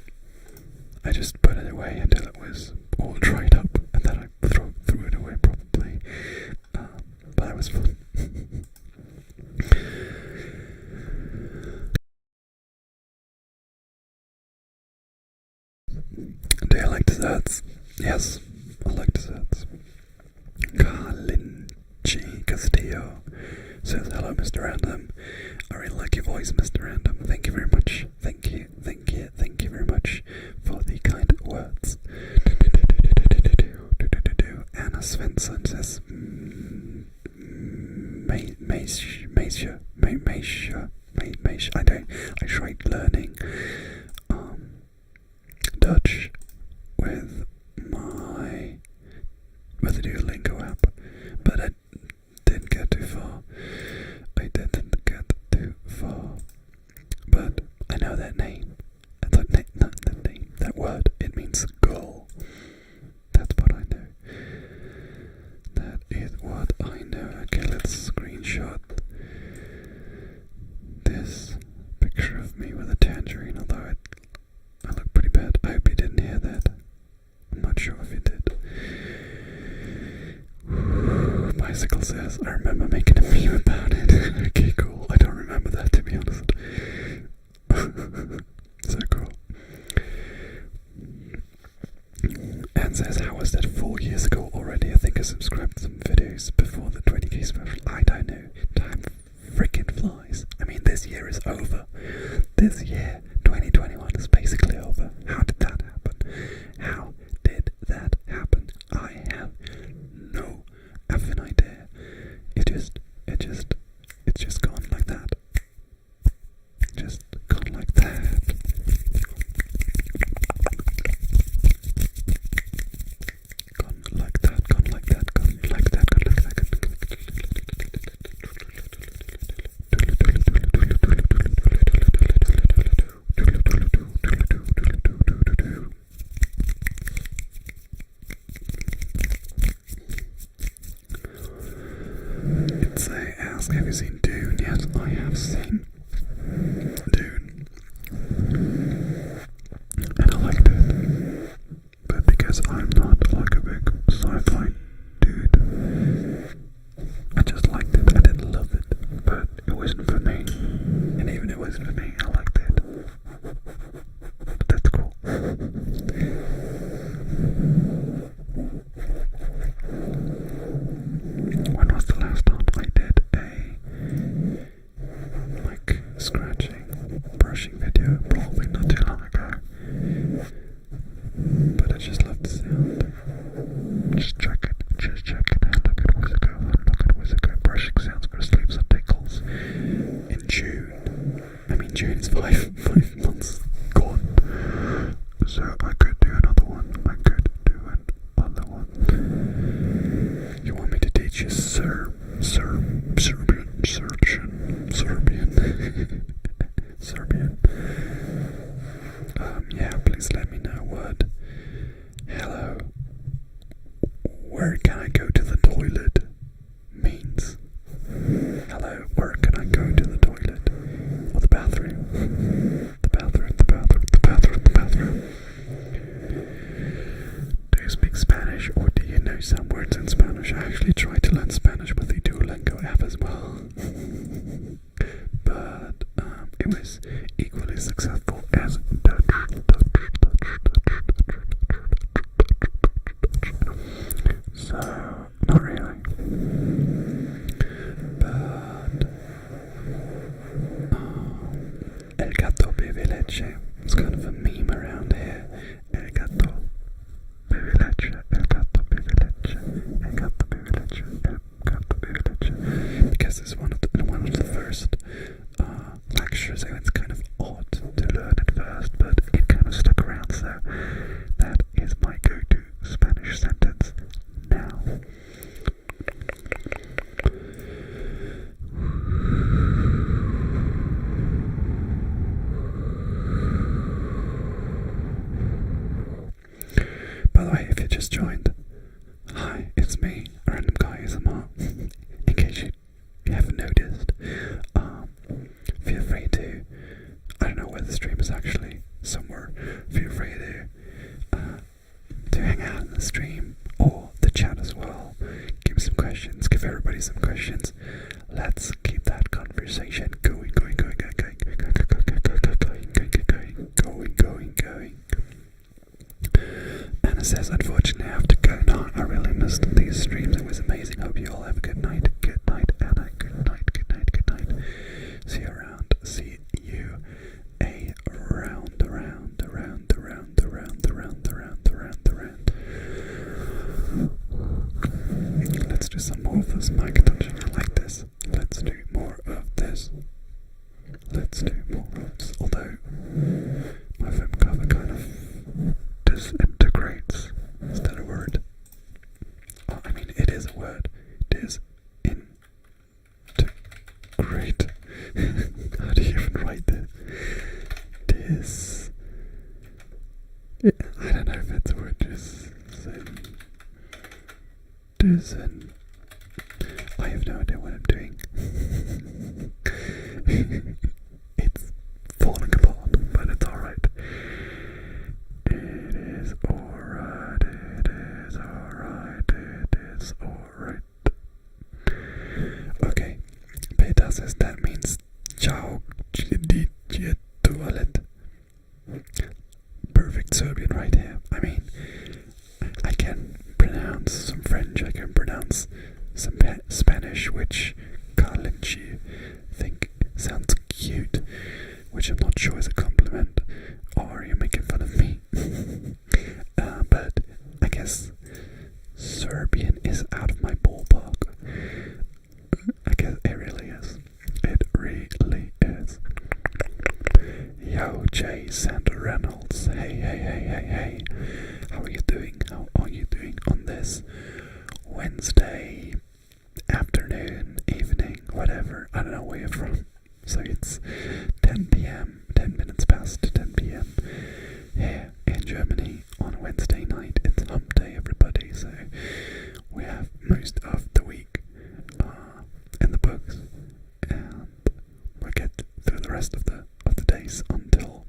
I just put it away until it was all dried up, and then I threw it away probably. But it was fun. Do you like desserts? Yes, I like desserts. Carlinci Castillo says, hello Mr. Random. I really like your voice, Mr. Random. Thank you very much. Thank you very much for the kind words. Anna Svensson says, I tried learning Dutch with the Duolingo app, but I didn't get too far. But I know that name. That word. It means goal. That's what I know. That is what I know. Okay, let's screenshot this picture of me with a tangerine, although I look pretty bad. I hope you didn't hear that. I'm not sure if you did. Bicycle says, I remember making a meme about it. Okay, cool. I don't remember that, to be honest. So cool. And says, how was that 4 years ago already? I think I subscribed to some videos before the 20k special. I don't know. Time freaking flies. I mean, this year is over. This year, 2021, is basically over. How did that happen? How did that happen? I have no effing idea. It's just gone like that. Just gone like that. Gone like that, gone like that, gone like that, gone like that. It's a ask, have you seen Dune? Yes, I have seen Dune. And I liked it. But because I'm not like a big sci-fi dude, I just liked it. I didn't love it, but it wasn't for me. And even if it wasn't for me, I liked it. But that's cool. When was the last time I did a scratching, brushing video? Probably not too long ago. But I just love the sound. Just check it. Look at Wizzico. Brushing sounds for sleeps and tickles. In June. I mean, June is five months gone. So I could do another one. You want me to teach you Serbian? Yeah, please let me know what. Hello. Where can I go to the toilet? Means. Hello, where can I go to the toilet? Or the bathroom? The bathroom. Do you speak Spanish, or do you know some words in Spanish? I actually tried to learn Spanish with the Duolingo app as well. But it was equally successful as Dutch. So, not really. But El gato bebe leche. It's kind of a meme around here. El gato bebe leche. El gato bebe leche. El gato bebe leche. El gato bebe leche. Because it's one of the first lectures, so it's kind of odd to learn at first, but it kind of stuck around, so that is my go-to Spanish sentence now. some questions. Give everybody some questions. Let's keep that conversation going. Anna says, unfortunately, I have to go now. I really missed these streams. It was amazing. Hope you all have a good night. Good night, Anna. Good night. See you around. See you around. Let's do some more of this mic attention. I like this. Let's do more of this. Although my film cover kind of disintegrates. Is that a word? Oh, I mean, it is a word. Disintegrate. How do you even write this? I don't know if it's a word. I have no idea what I'm doing. It's falling apart, but it's alright. It is alright. Okay, Peter says that means ciao, toilet. Perfect Serbian right here. I mean, I can pronounce some French, I can pronounce some Spanish, which Kalinchi think sounds cute, which I'm not sure is a compliment, or you're making fun of me. But I guess Serbian is out of my ballpark. I guess it really is. It really is. Yo, Jay Sandra Reynolds. Hey. How are you doing? How are you doing on this Wednesday afternoon, evening, whatever? I don't know where you're from. So it's 10 p.m., 10 minutes past 10 p.m. here in Germany on Wednesday night. It's hump day, everybody. So we have most of the week in the books, and we'll get through the rest of the days until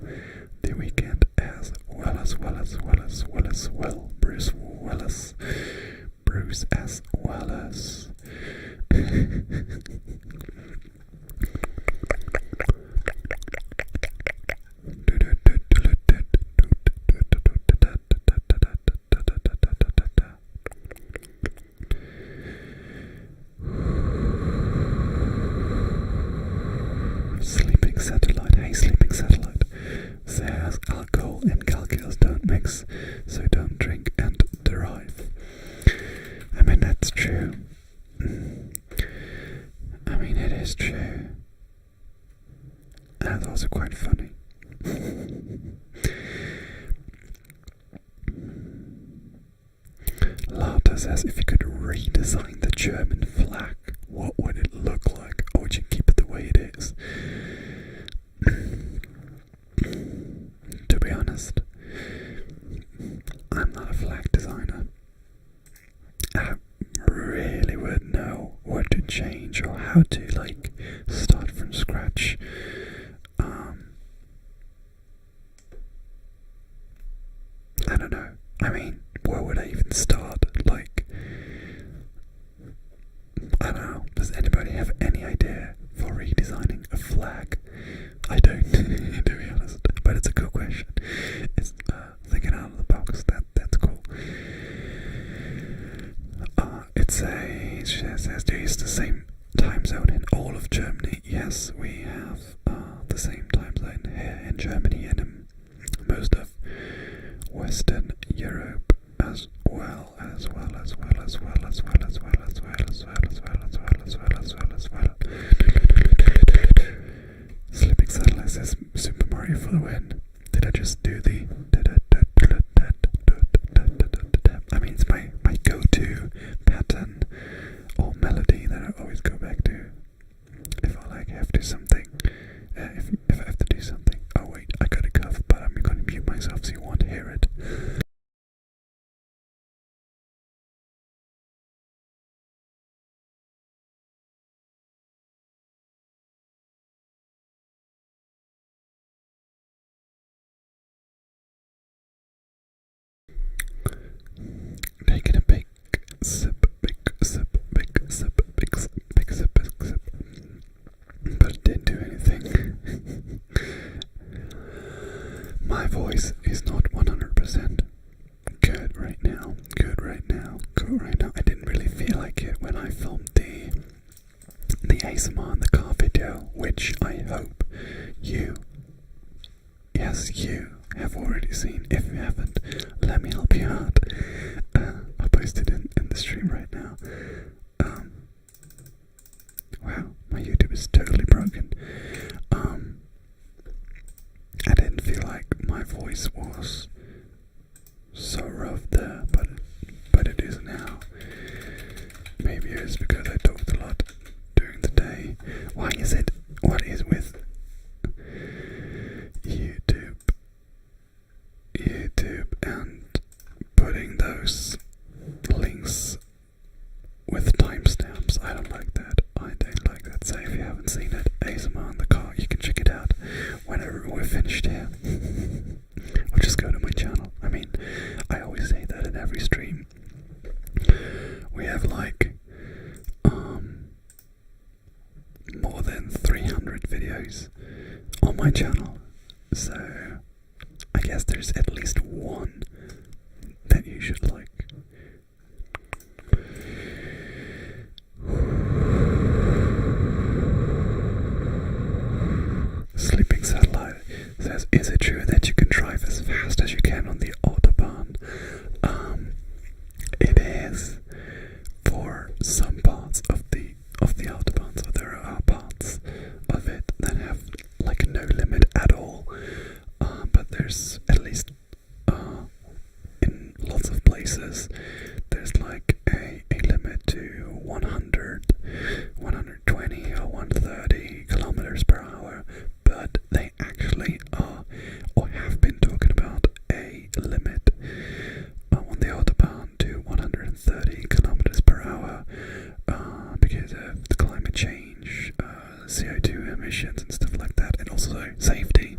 the weekend as well. Bruce as well as Sleeping Satellite. Hey, Sleeping Satellite says alcohol and calculus don't mix, so don't drink and derive. I mean, that's true. I mean, it is true. That's also quite funny. Lata says, if you could redesign the German flag, what would it look like? Or would you keep it the way it is? To be honest, I'm not a flag designer. I really wouldn't know what to change or how to start from scratch. I don't know. I mean, where would I even start? I don't know. Does anybody have any idea for redesigning a flag? I don't, to be honest. But it's a cool question. It's thinking out of the box. That's cool. It says, do you use the same time zone in all of Germany? Yes, we have the same time zone here in Germany and in most of Western Europe as well. Sleeping Satellite says Super Mario for the win. Did I just do the I mean, it's my go-to pattern or melody that I always go back to if I have to do something. If I have to do something. Oh wait, I got a cough, but I'm gonna mute myself so you won't hear it. Taking a big sip ASMR in the car video, which I hope you have already seen. If you haven't, let me help you out. I'll post it in the stream right now. Wow, my YouTube is totally broken. I didn't feel like my voice was so rough there, but it is now. Maybe it's because I talked a lot during the day. Why is it? What is with YouTube and putting those links with timestamps? I don't like that. I don't like that. So if you haven't seen it, ASMR in the car, you can check it out whenever we're finished here. Or just go to my channel. I mean, I always say that in every stream. We have like more than 300 videos on my channel, so I guess there's at least one that you should like. Sleeping Satellite says, is it true that you can drive as fast as you can on the Autobahn? It is for some parts of the Autobahn, so there are parts of it that have like no limit at all, but there's at least in lots of places there's like a limit to 100, 120 or 130 kilometers per hour, but they actually are or have been talking about a limit on the Autobahn to 130 kilometers per hour because of the climate change, CO2 emissions and stuff like that, and also safety.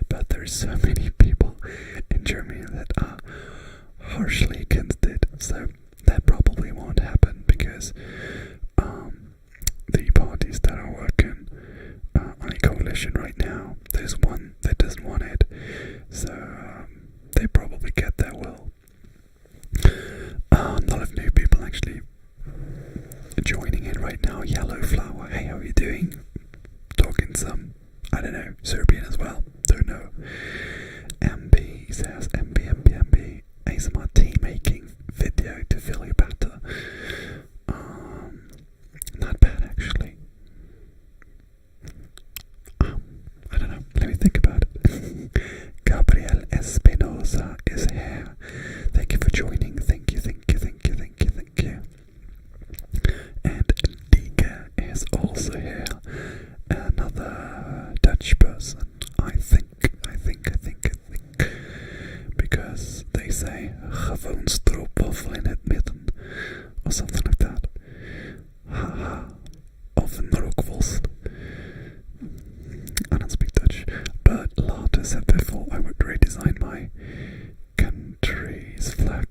But there's so many people in Germany that are harshly against it, so that probably won't happen because the parties that are working on a coalition right now, there's one that doesn't want it, so they probably get their will. A lot of new people actually joining in right now. Yellow Flower, hey, how are you doing? Talking some, I don't know, Serbian as well, don't know. MB says, MB, ASMR tea making video to feel you better. Not bad actually. I don't know, let me think about it. Gabriel Espinosa is here. Thank you for joining. Thank you. And Dika is also here. Another Dutch person. I think. Because they say gewoon stroopwafel in het midden. Or something like that. Haha. Of een rookworst. I don't speak Dutch. But Later said before I would redesign my country's flag,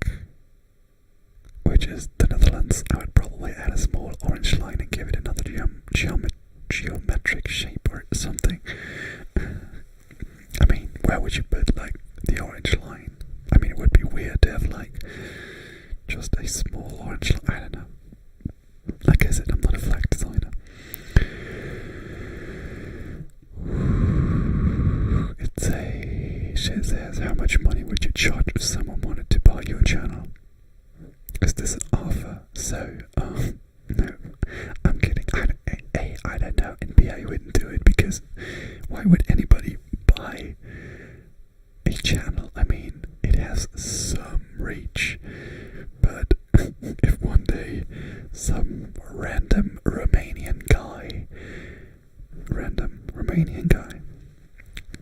which is the Netherlands. I would probably add a small orange line and give it another geometric shape or something. I mean, where would you put like the orange line? I mean, it would be weird to have like just a small orange line. I don't know. Like I said, I'm not a flag designer. It says, how much money would you charge if someone wanted to buy your channel? Is this an offer? So, no, I'm kidding. I don't know, and B, I wouldn't do it because why would anybody buy a channel? I mean, it has some reach, but if one day some random Romanian guy,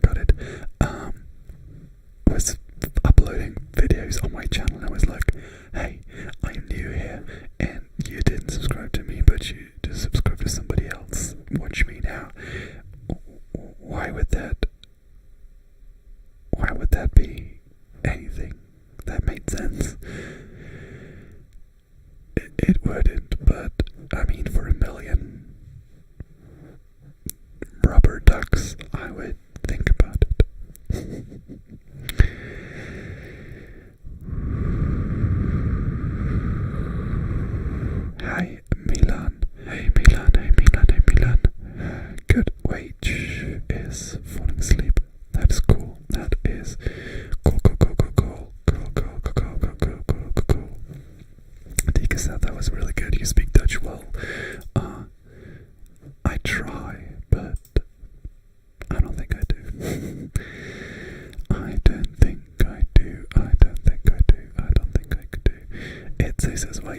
got it, was uploading videos on my channel and I was like, hey, I'm new here and you didn't subscribe to me but you just subscribed to somebody else, watch me now. Why would that be anything that made sense? It wouldn't, but I mean, for 1 million rubber ducks,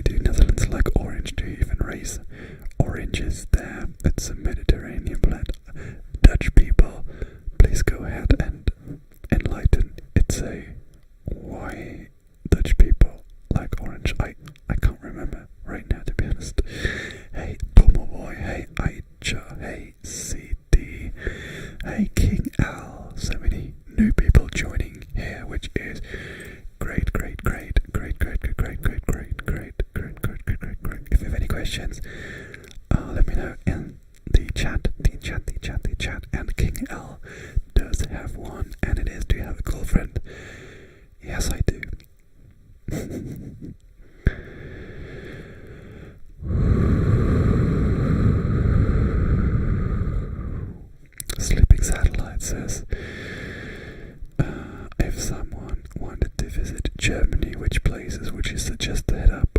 why do Netherlands like orange? Do you even raise oranges there? It's a Mediterranean plant. Dutch people, please go ahead and enlighten. It's a why Dutch people like orange. I can't remember right now, to be honest. Hey Boy, hey Aicha, hey CD, hey King Al. So many new people joining here, which is great. If you have any questions, let me know in the chat. And King L does have one, and it is, do you have a girlfriend? Yes, I do. Sleeping Satellite says, if someone wanted to visit Germany, which places would you suggest to head up?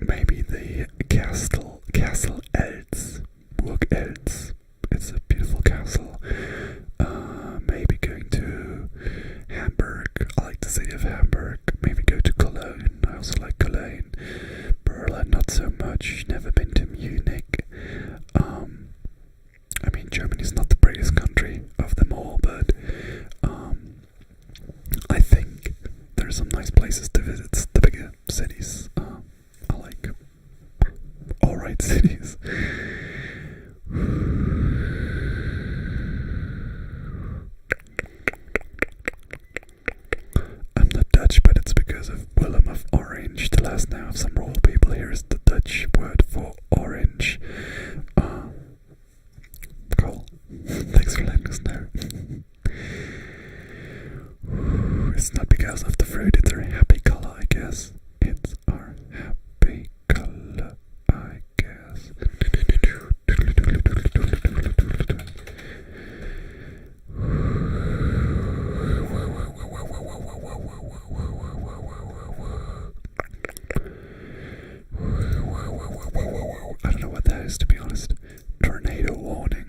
Maybe the Castle Elz, Burg Elz. It's a beautiful castle. Maybe going to Hamburg. I like the city of Hamburg. Maybe go to Cologne. I also like Cologne. Berlin, not so much. Never been to Munich. I mean, Germany's not the prettiest country of them all, but I think there are some nice places to visit. The bigger cities. I like alright cities. I'm not Dutch, but it's because of Willem of Orange. The last name of some royal people here is the Dutch word for orange. Cool. Thanks for letting us know. It's not because of the fruit, it's our happy color, I guess. It's our happy color, I guess. I don't know what that is, to be honest. Tornado warning.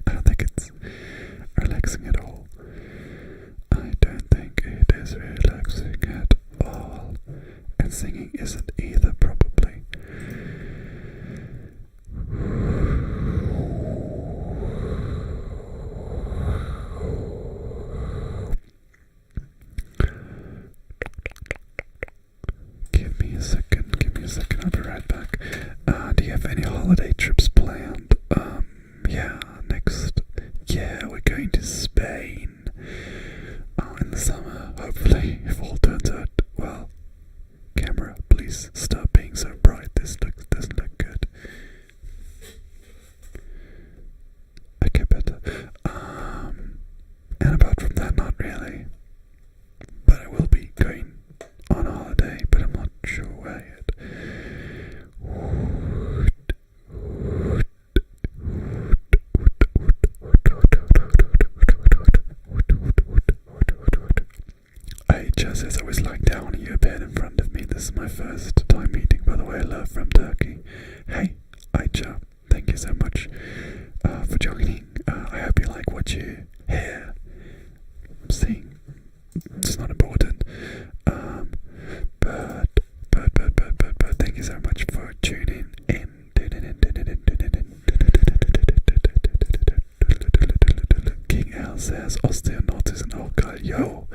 I don't think it's relaxing at all. I don't think it is relaxing at all. And singing isn't either, probably. Give me a second, I'll be right back. Do you have any holiday trips planned? We're going to Spain in the summer, hopefully, if all turns out well. Camera, please stop being so bright. This doesn't look good. Okay, better. And apart from that, not really. But I will be going on a holiday, but I'm not sure where yet. Says I was lying down on your bed in front of me. This is my first time meeting, by the way. Love from Turkey. Hey, Aicha, thank you so much for joining. I hope you like what you hear. Seeing, it's not important. But thank you so much for tuning in. King L says, Osteonotis sind auch geil. Yo,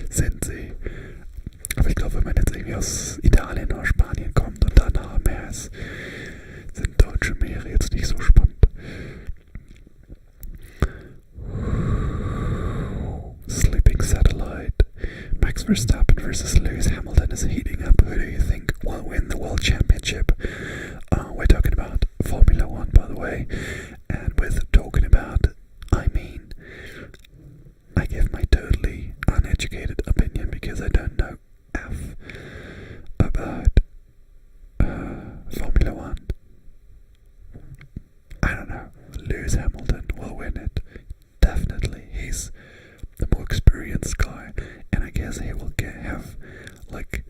sind sie. Aber ich glaube, wenn man jetzt irgendwie aus Italien oder Spanien kommt und dann nach Meer ist, sind deutsche Meere jetzt nicht so spannend. Sleeping Satellite. Max Verstappen versus Lewis Hamilton is heating up. Who do you think will win the World Championship? We're talking about Formula 1, by the way. And with talking about, I mean, I give my totally uneducated opinion because I don't know F about Formula 1. I don't know. Lewis Hamilton will win it. Definitely. He's the more experienced guy, and I guess he will have like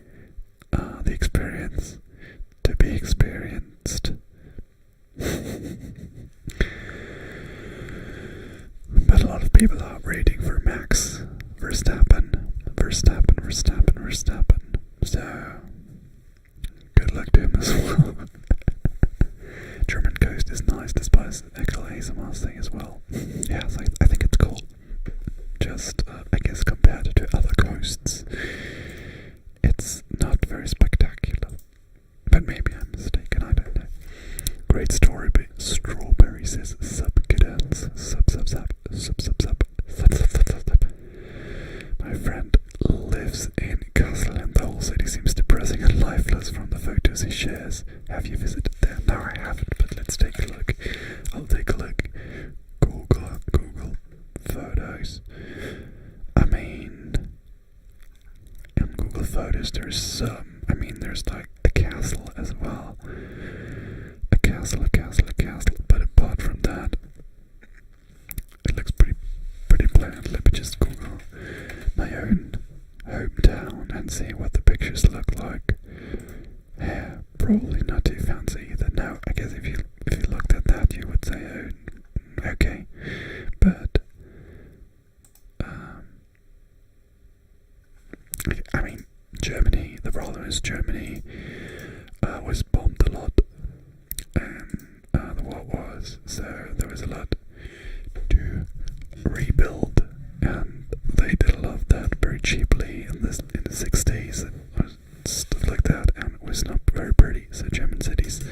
the experience to be experienced. But a lot of people are rooting for Max Verstappen. So, good luck to him as well. German Coast is nice despite the actual ASMR thing as well. Yeah, so I think it's cool. Just, I guess, compared to other coasts, it's not very spectacular. But maybe I'm mistaken, I don't know. Great story, but strawberries is sub-cadence. Sub. My friend lives in Kassel and the whole city seems depressing and lifeless from the photos he shares. Have you visited there? No, I haven't, but let's take a look. I'll take a look. Google Photos. I mean, in Google Photos there's there's like a castle as well. A castle, but apart from that, it looks pretty bland. Let me just Google my own hometown and see what the pictures look like. Yeah, probably not too fancy either. No, I guess if you looked at that you would say, oh, okay, but I mean, Germany, the problem is Germany was bombed a lot, and the war was, so there was a lot to rebuild, and they did a lot of that very cheaply in the 60s and stuff like that, and it was not very pretty. So German cities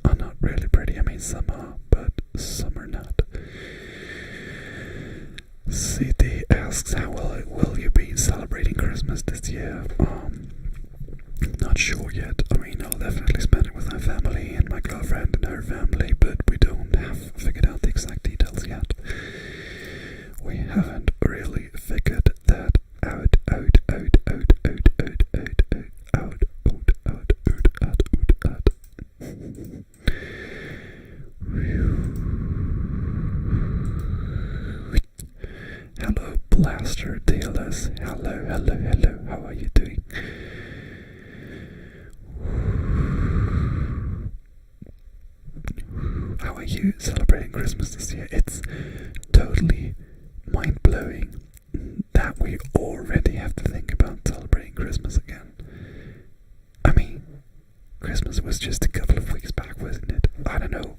are not really pretty. I mean, some are, but some are not. CD asks, how will you be celebrating Christmas this year? Not sure yet. I mean, I'll definitely spend it with my family and my girlfriend and her family, but we don't have figured out the exact details yet. We haven't really figured that out. Hello, Blaster Dealers. Hello. How are you doing? How are you celebrating Christmas this year? It's totally mind-blowing that we already have to think about celebrating Christmas again. I mean, Christmas was just a couple of weeks back, wasn't it? I don't know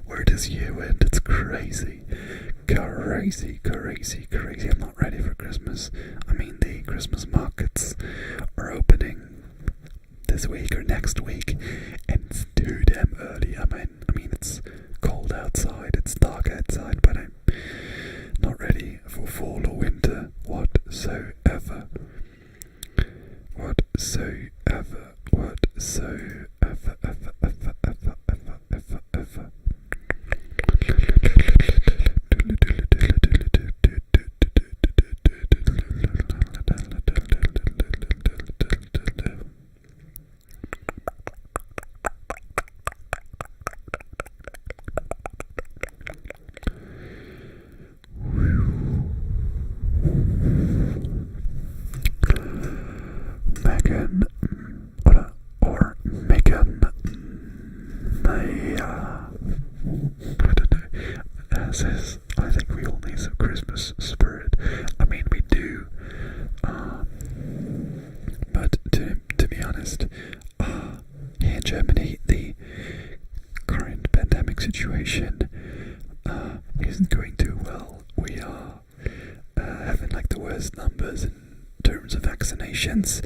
where this year went. It's crazy. I'm not ready for Christmas. I mean, the Christmas markets are opening this week or next week, and it's too damn early. I mean, it's cold outside, it's dark outside, but I'm not ready for fall or winter whatsoever. Says, I think we all need some Christmas spirit. I mean, we do. But to be honest, here in Germany, the current pandemic situation isn't going too well. We are having like the worst numbers in terms of vaccinations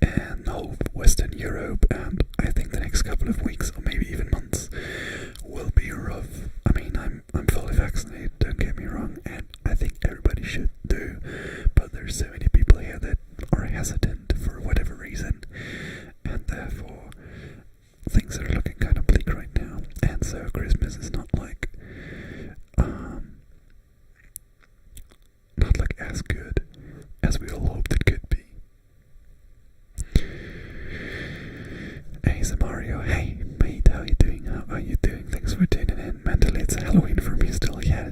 in the whole Western Europe, and I think the next couple of weeks or maybe even months will be rough. I mean, I'm fully vaccinated, don't get me wrong, and I think everybody should do, but there's so many people here that are hesitant for whatever reason, and therefore things are looking kind of bleak right now, and so Christmas is not like as good as we all hoped it could be. Hey, Mario, hey mate, how you doing? How are you doing? Thanks for tuning in. Mentally, it's Halloween for me still. Yeah,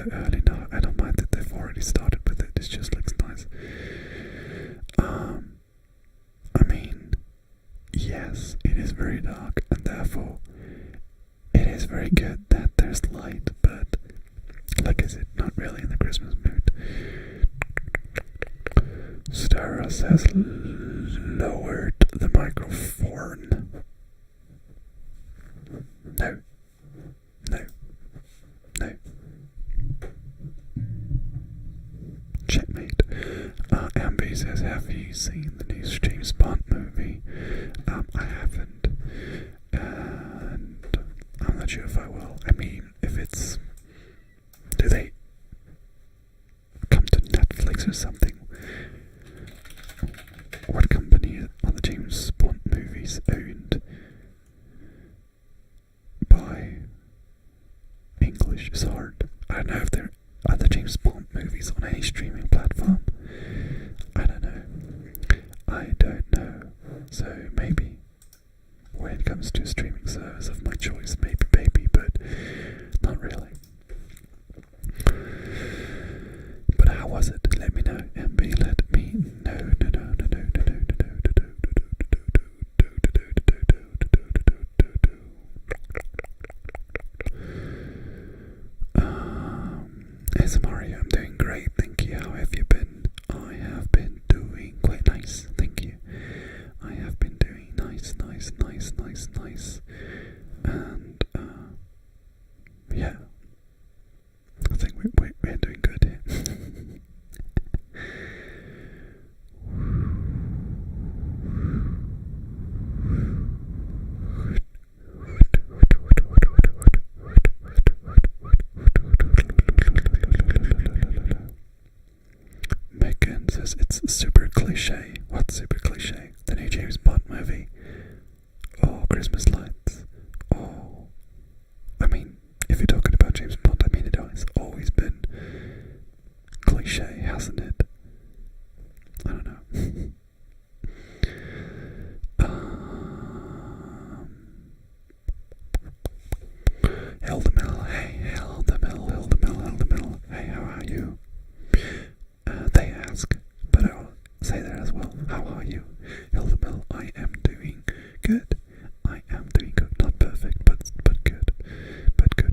so early. No, I don't mind that they've already started with it. It just looks nice. I mean, yes, it is very dark, and therefore it is very good that there's light, but like I said, not really in the Christmas mood. Stara says lowered the microphone. No. No. No. Checkmate. Ambi says, have you seen the new James Bond movie? I haven't. And I'm not sure if I will. I mean, if it's... Do they come to Netflix or something? What company are the James Bond movies owned by? English is hard. I don't know if there are the James Bond movies on any streaming platform. I don't know. I don't know. So maybe when it comes to a streaming service of my choice, maybe, but not really. But how was it? Let me know. MB, let me know. Hey Mario, I'm doing great, thank you. How have you been? I have been doing quite nice, thank you. I have been doing nice. And yeah, I think we're doing good here. Megan says it's super cliche. What's super cliche? The new James Bond movie? Oh, Christmas lights. Oh, I mean, if you're talking about James Bond, I mean, it has always been cliche, hasn't it? I don't know. Hildemill, hey, Hildemill, hey, how are you? They ask, but I'll say that as well. How are you? Hildemill, I am doing good. I am doing good. Not perfect, but good. But good.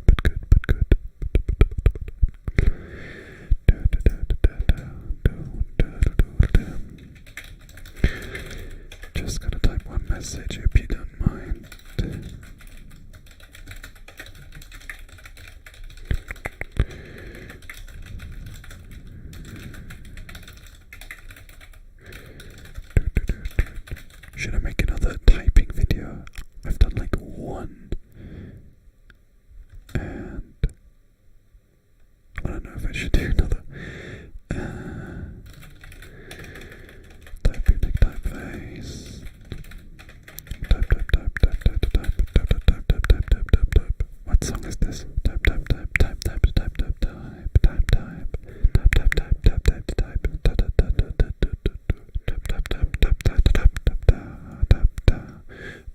Just gonna type one message if you don't mind. Should I make another typing video? I've done like one, and I don't know if I should do another. Typing like typeface. Type. What song is this? Type.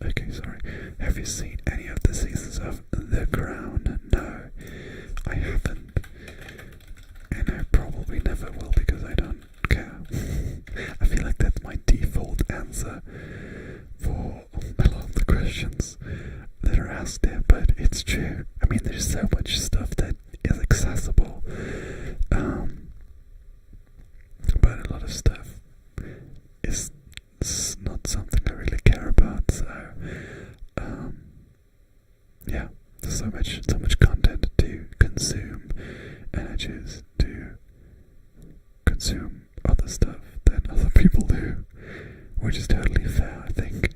Okay, sorry. Have you seen any of the seasons of The Crown? No, I haven't. And I probably never will because I don't care. I feel like that's my default answer for a lot of the questions that are asked there, but it's true. I mean, there's so much stuff that is accessible. But a lot of stuff is not something I really care about, so yeah, there's so much content to consume, and I choose to consume other stuff than other people do, which is totally fair, I think.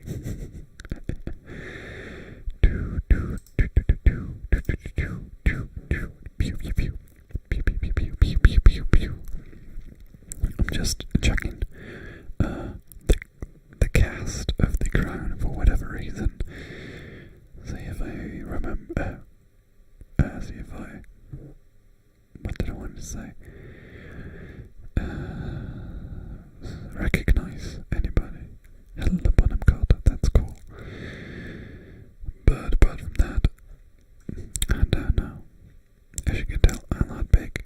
I'm just checking the cast of The Crown for whatever reason. See if I remember. See if I. What did I want to say? Recognize anybody. Hello, Bonham Carter, that's cool. But apart from that, I don't know. As you can tell, I'm not big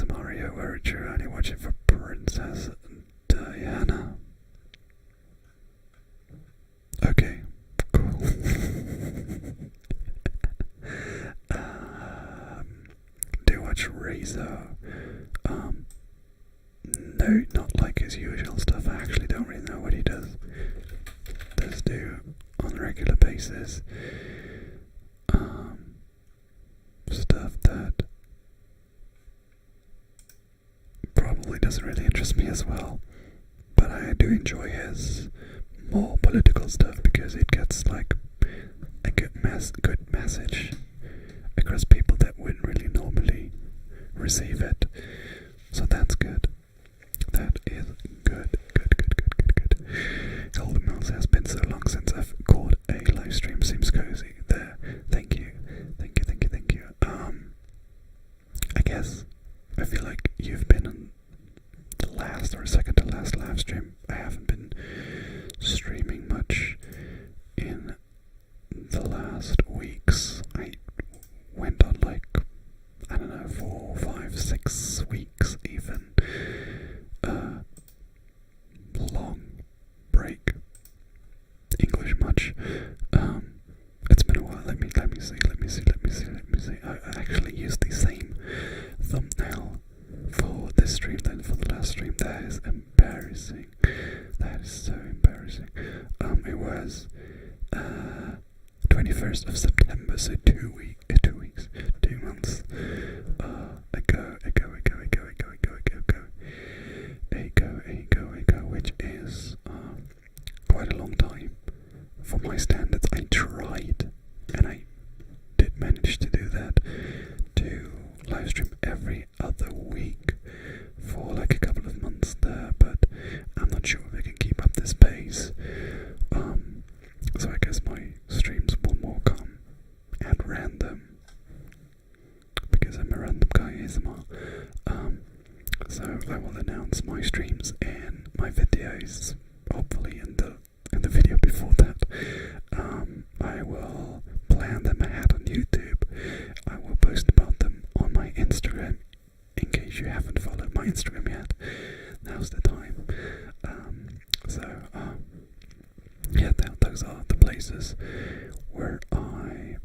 Mario Overture, and you watch it for Princess Diana. Okay, cool. Do watch Razor. No, not like his usual stuff. I actually don't really know what he does. Does do on a regular basis. Stuff that probably doesn't really interest me as well. But I do enjoy his more political stuff because it gets like a good message across people that wouldn't really normally receive it. So that's good. That is good. Golden Mouse has been so long since I've caught a live stream. Seems cozy there. Thank you. I guess I feel like you've been on the last or second to last live stream. I haven't been streaming much in the last weeks. I went on like, I don't know, 4, 5, 6 weeks even. Long break. English much. It's been a while. Let me see. I actually used the same thumbnail for this stream than for the last stream. That is embarrassing. That is so embarrassing. It was 21st of September, so 2 weeks, 2 months ago, which is quite a long time for my standards. I tried, and I did manage to do that, to live stream every other week for like a couple of months there, but I'm not sure if I can keep up this pace. So I guess my streams will more come at random, because I'm a random guy ASMR. So I will announce my streams and my videos, hopefully in the video before that. I will plan them ahead on YouTube. I will post about them on my Instagram. In case you haven't followed my Instagram yet, now's the time. Yeah, those are the places where I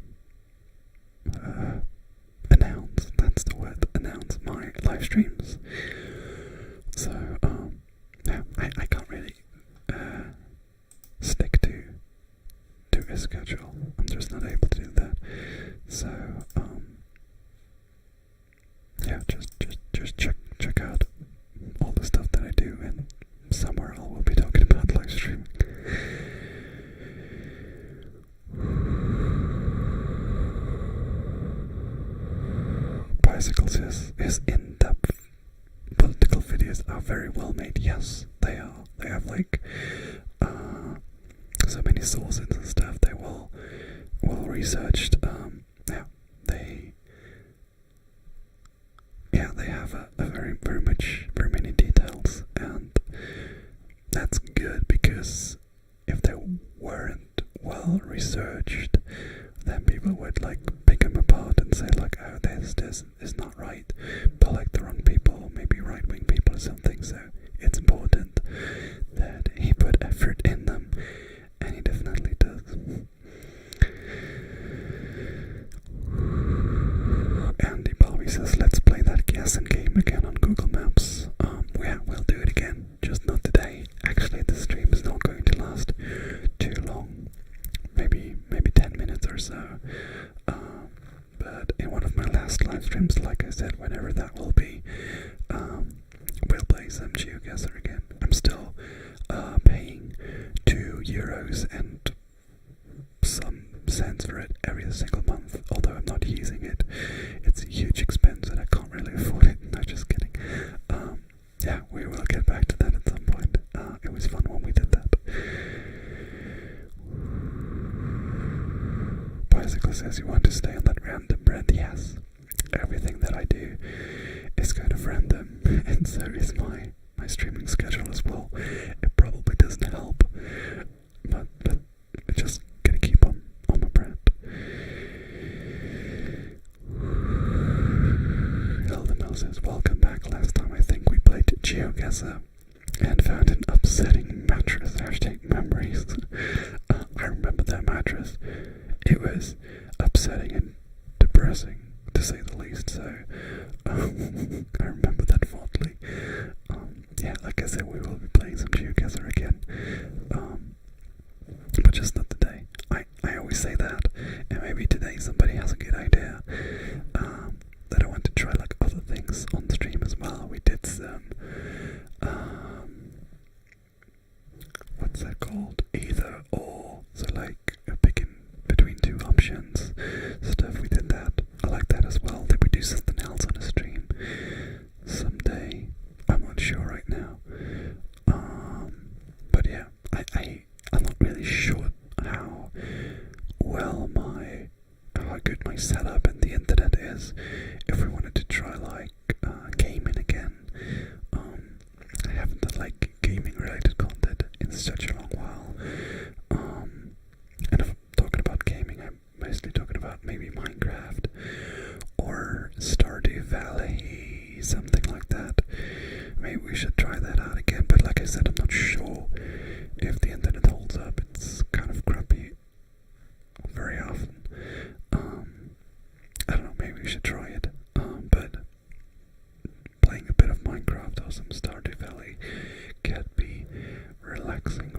announce my live streams. So yeah, I can't really stick to a schedule. I'm just not able to do that. So yeah, just check out all the stuff that I do, and somewhere I will be talking about live streaming. Bicycles, his in-depth political videos are very well made. Yes, they are. They have like so many sources and stuff. They well researched. They have a very many details, and that's good, because if they weren't well researched, then people would like pick them apart and say like, oh, this is not right, but like the wrong people, maybe right-wing people or something. So it's important that he put effort in them, and he definitely does. Andy Bobby says, let's play that guessing game again on Google Maps. Yeah, we'll do it again, just not today. Actually, the stream is not going to last too long. Maybe 10 minutes or so. But in one of my last live streams, like I said, whenever that will be, we'll play some GeoGuessr again. I'm still paying €2 and some cents for it every single month, although I'm not using it. It's a huge expense and I can't really afford it. No, just kidding. Yeah, we will get back to that at some point. It was fun when we did that. Bicycle says, you want to stay on that random brand? Yes. Everything that I do is kind of random, and so is my streaming schedule as well. It probably doesn't help, but I'm just gonna keep on my brand. Elder Mouse says, welcome back. Last time I think we played GeoGuessr and found an upsetting mattress. Hashtag memories. I remember that mattress. It was upsetting and depressing, to say the least, so I remember that fondly. Yeah, like I said, we will be playing some GeoGuessr again, but just not today. I always say that, and maybe today somebody has a good idea, that I want to try like other things on stream as well. We did some, what's that called? Either or, so like picking between two options stuff. We did that. I like that as well. Did we do something else on a stream someday? I'm not sure right now. But yeah, I'm not really sure how good my setup and the internet is. If we wanted to try like gaming again, I haven't done like gaming related content in such a long while. And if I'm talking about gaming, I'm mostly talking about maybe Minecraft or Stardew Valley, something like that. Maybe we should try that out again, but like I said, I'm not sure if the internet holds up. It's kind of crappy very often. I don't know, maybe we should try it. But playing a bit of Minecraft or some Stardew Valley can be relaxing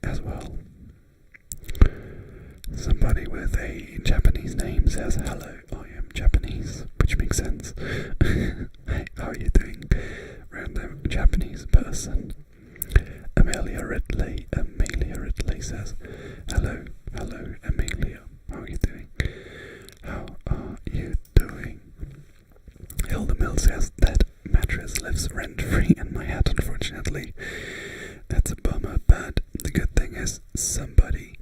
as well. Somebody with a Japanese name says, hello, I am Japanese, which makes sense. Hey, how are you doing? Random Japanese person. Amelia Ridley says, hello, Amelia, how are you doing? How are you doing? Hilda Mill says, that mattress lives rent-free in my head, unfortunately. That's a bummer, but the good thing is somebody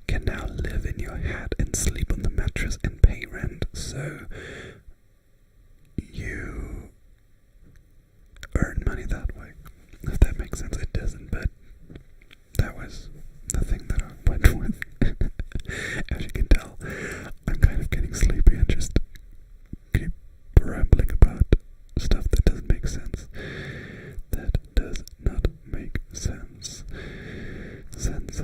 can now live in your head and sleep on the mattress and pay rent, so you earn money that way. If that makes sense. It doesn't, but that was the thing that I went with. As you can tell, I'm kind of getting sleepy and just keep rambling about stuff that doesn't make sense. That does not make sense. Sense.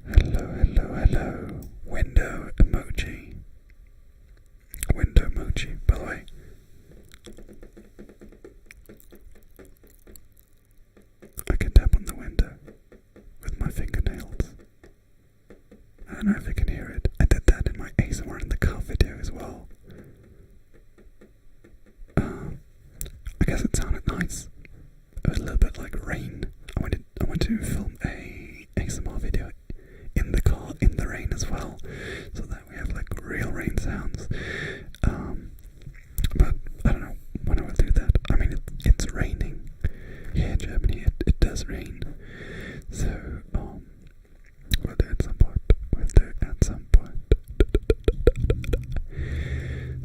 Hello. Window emoji. By the way. I can tap on the window with my fingernails. I don't know if you can hear it. I did that in my ASMR in the car video as well. I guess it sounded nice. It was a little bit like rain. I went to film a ASMR video in the car in the rain as well, so that we have like real rain sounds. But I don't know when I will do that. I mean, it's raining here in Germany. It does rain, so we'll do it at some point.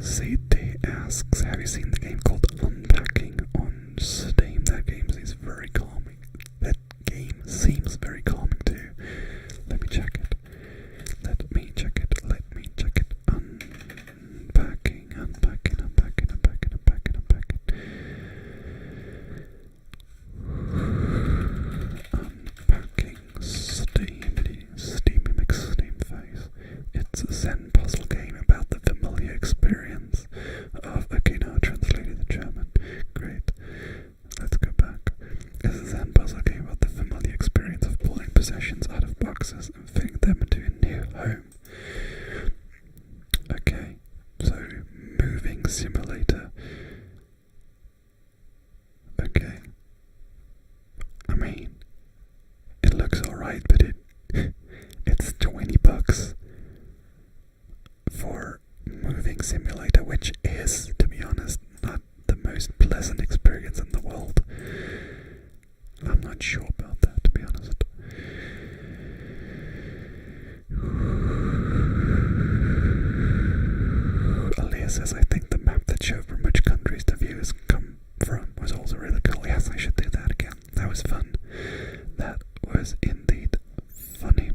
CT asks, have you seen the game called Unpacking on Steam? That game seems very calming. Too. Let me check it. Unpacking. Unpacking Steam mimics Steam face. It's a Zen puzzle game about the familiar experience of, okay, now translated to German. Great. Let's go back. It's a Zen puzzle game about the familiar experience of pulling possessions out of boxes and fitting them into a new home. Okay, so moving simulator. Okay. I mean, it looks alright, but it's $20 for moving simulator, which is, to be honest, not the most pleasant experience in the world. I'm not sure about that, to be honest. Alea says, I think the map that showed from which countries the viewers come from was also really cool. Yes, I should do that again. That was fun. That was indeed funny,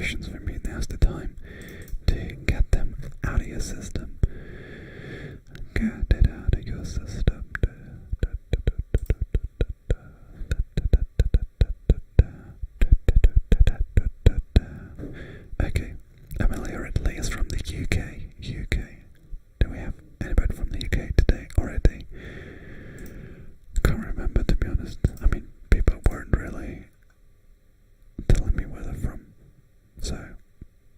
questions for me. Now's the time to get them out of your system. Get it out of your system. Okay, Amelia Ridley is from the UK. Do we have anybody from the UK today already? Can't remember, to be honest. I mean, people weren't really telling me where they're from, so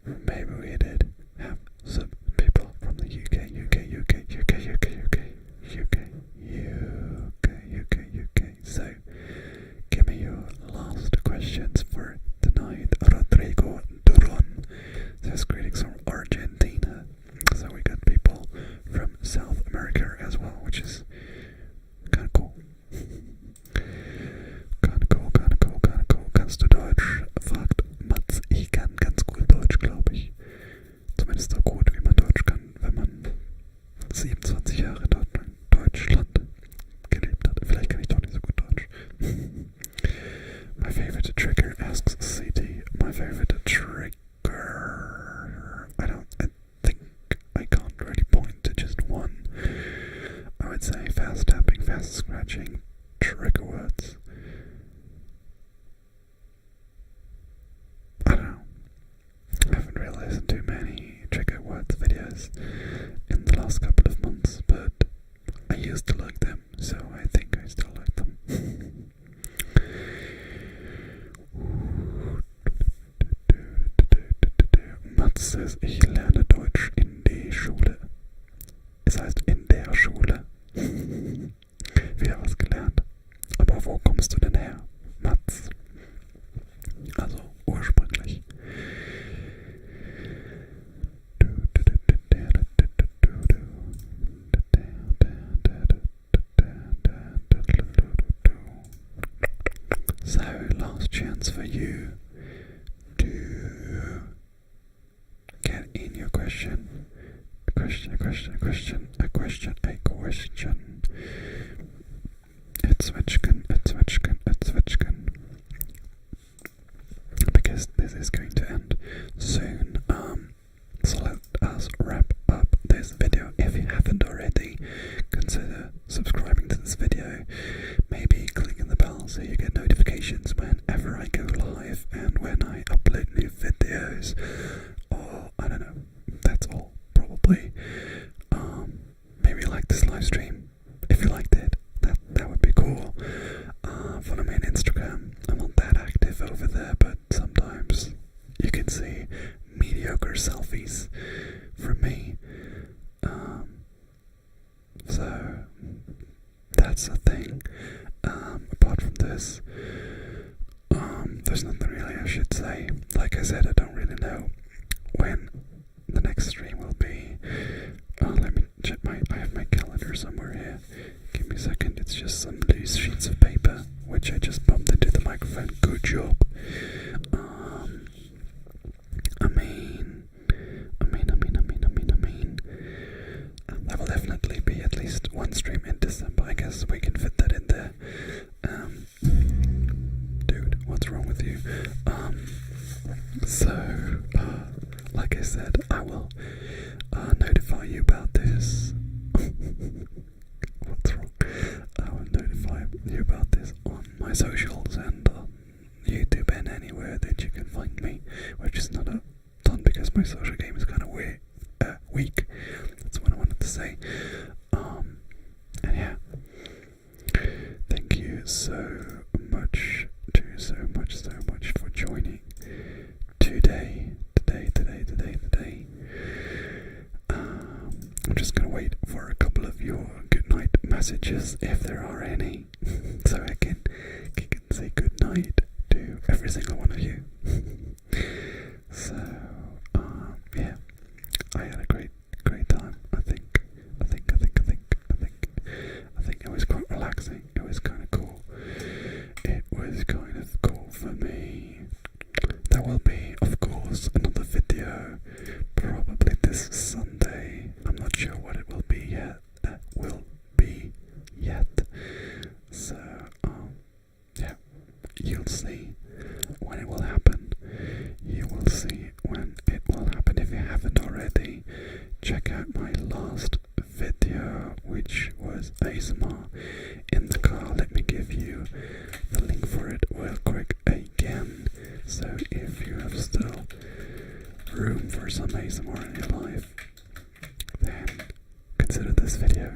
maybe we did have some people from the UK. So, give me your last questions for tonight. Rodrigo Duron says greetings from Argentina. So we got people from South America as well, which is kind of cool. Kannst du Deutsch? Fragt Mats. Ich kann ganz gut Deutsch, glaube ich. Zumindest so gut, wie man Deutsch kann, wenn man 27 Jahre dort in Deutschland gelebt hat. Vielleicht kann ich doch nicht so gut Deutsch. My favorite trigger, asks CT. My favorite trigger. I think I can't really point to just one. I would say fast tapping, fast scratching, trigger words. I don't know. I haven't really listened to many trigger words videos in the last couple of months, but I used to like them, so I think I still like them. Mats says, ich lerne Deutsch in die Schule. Es heißt in der Schule. Wieder was gelernt. Aber wo kommst du denn her, Mats? Also ursprünglich. So, last chance for you to get in your question. A question. It's Zwitschgen. Because this is going to end soon. So let us wrap up this video. If you haven't already, consider subscribing to this video. Maybe clicking the bell so you get notifications whenever I go live and when I upload new videos. Or, I don't know, that's all, probably. Maybe like this live stream. If you liked it, that would be cool. Follow me on Instagram. I'm not that active over there, but sometimes you can see mediocre selfies from me. So that's the thing. Apart from this, there's nothing really I should say. Like I said, I don't really know when the next stream will be. Let me check I have my calendar somewhere here. Give me a second. It's just some loose sheets of paper which I just bumped into the microphone. Good job. There will definitely be at least one stream in December. I guess we can fit that in there. Dude, what's wrong with you? Like I said, I will notify you about this. What's wrong? I will notify you about this on my socials and on YouTube and anywhere that you can find me, which is not a ton because my social game is kind of weak. That's what I wanted to say. And yeah, thank you so much for joining today. I'm just gonna wait for a couple of your goodnight messages, if there are any, so I can say goodnight to every single one of you. So, yeah, I had a great time. I think it was quite relaxing. It was kind of cool. It was kind of cool for me. There will be, of course, another video, probably this Sunday. I'm not sure what it will be yet. So, yeah, you'll see when it will happen. So if you have still room for some ASMR in your life, then consider this video.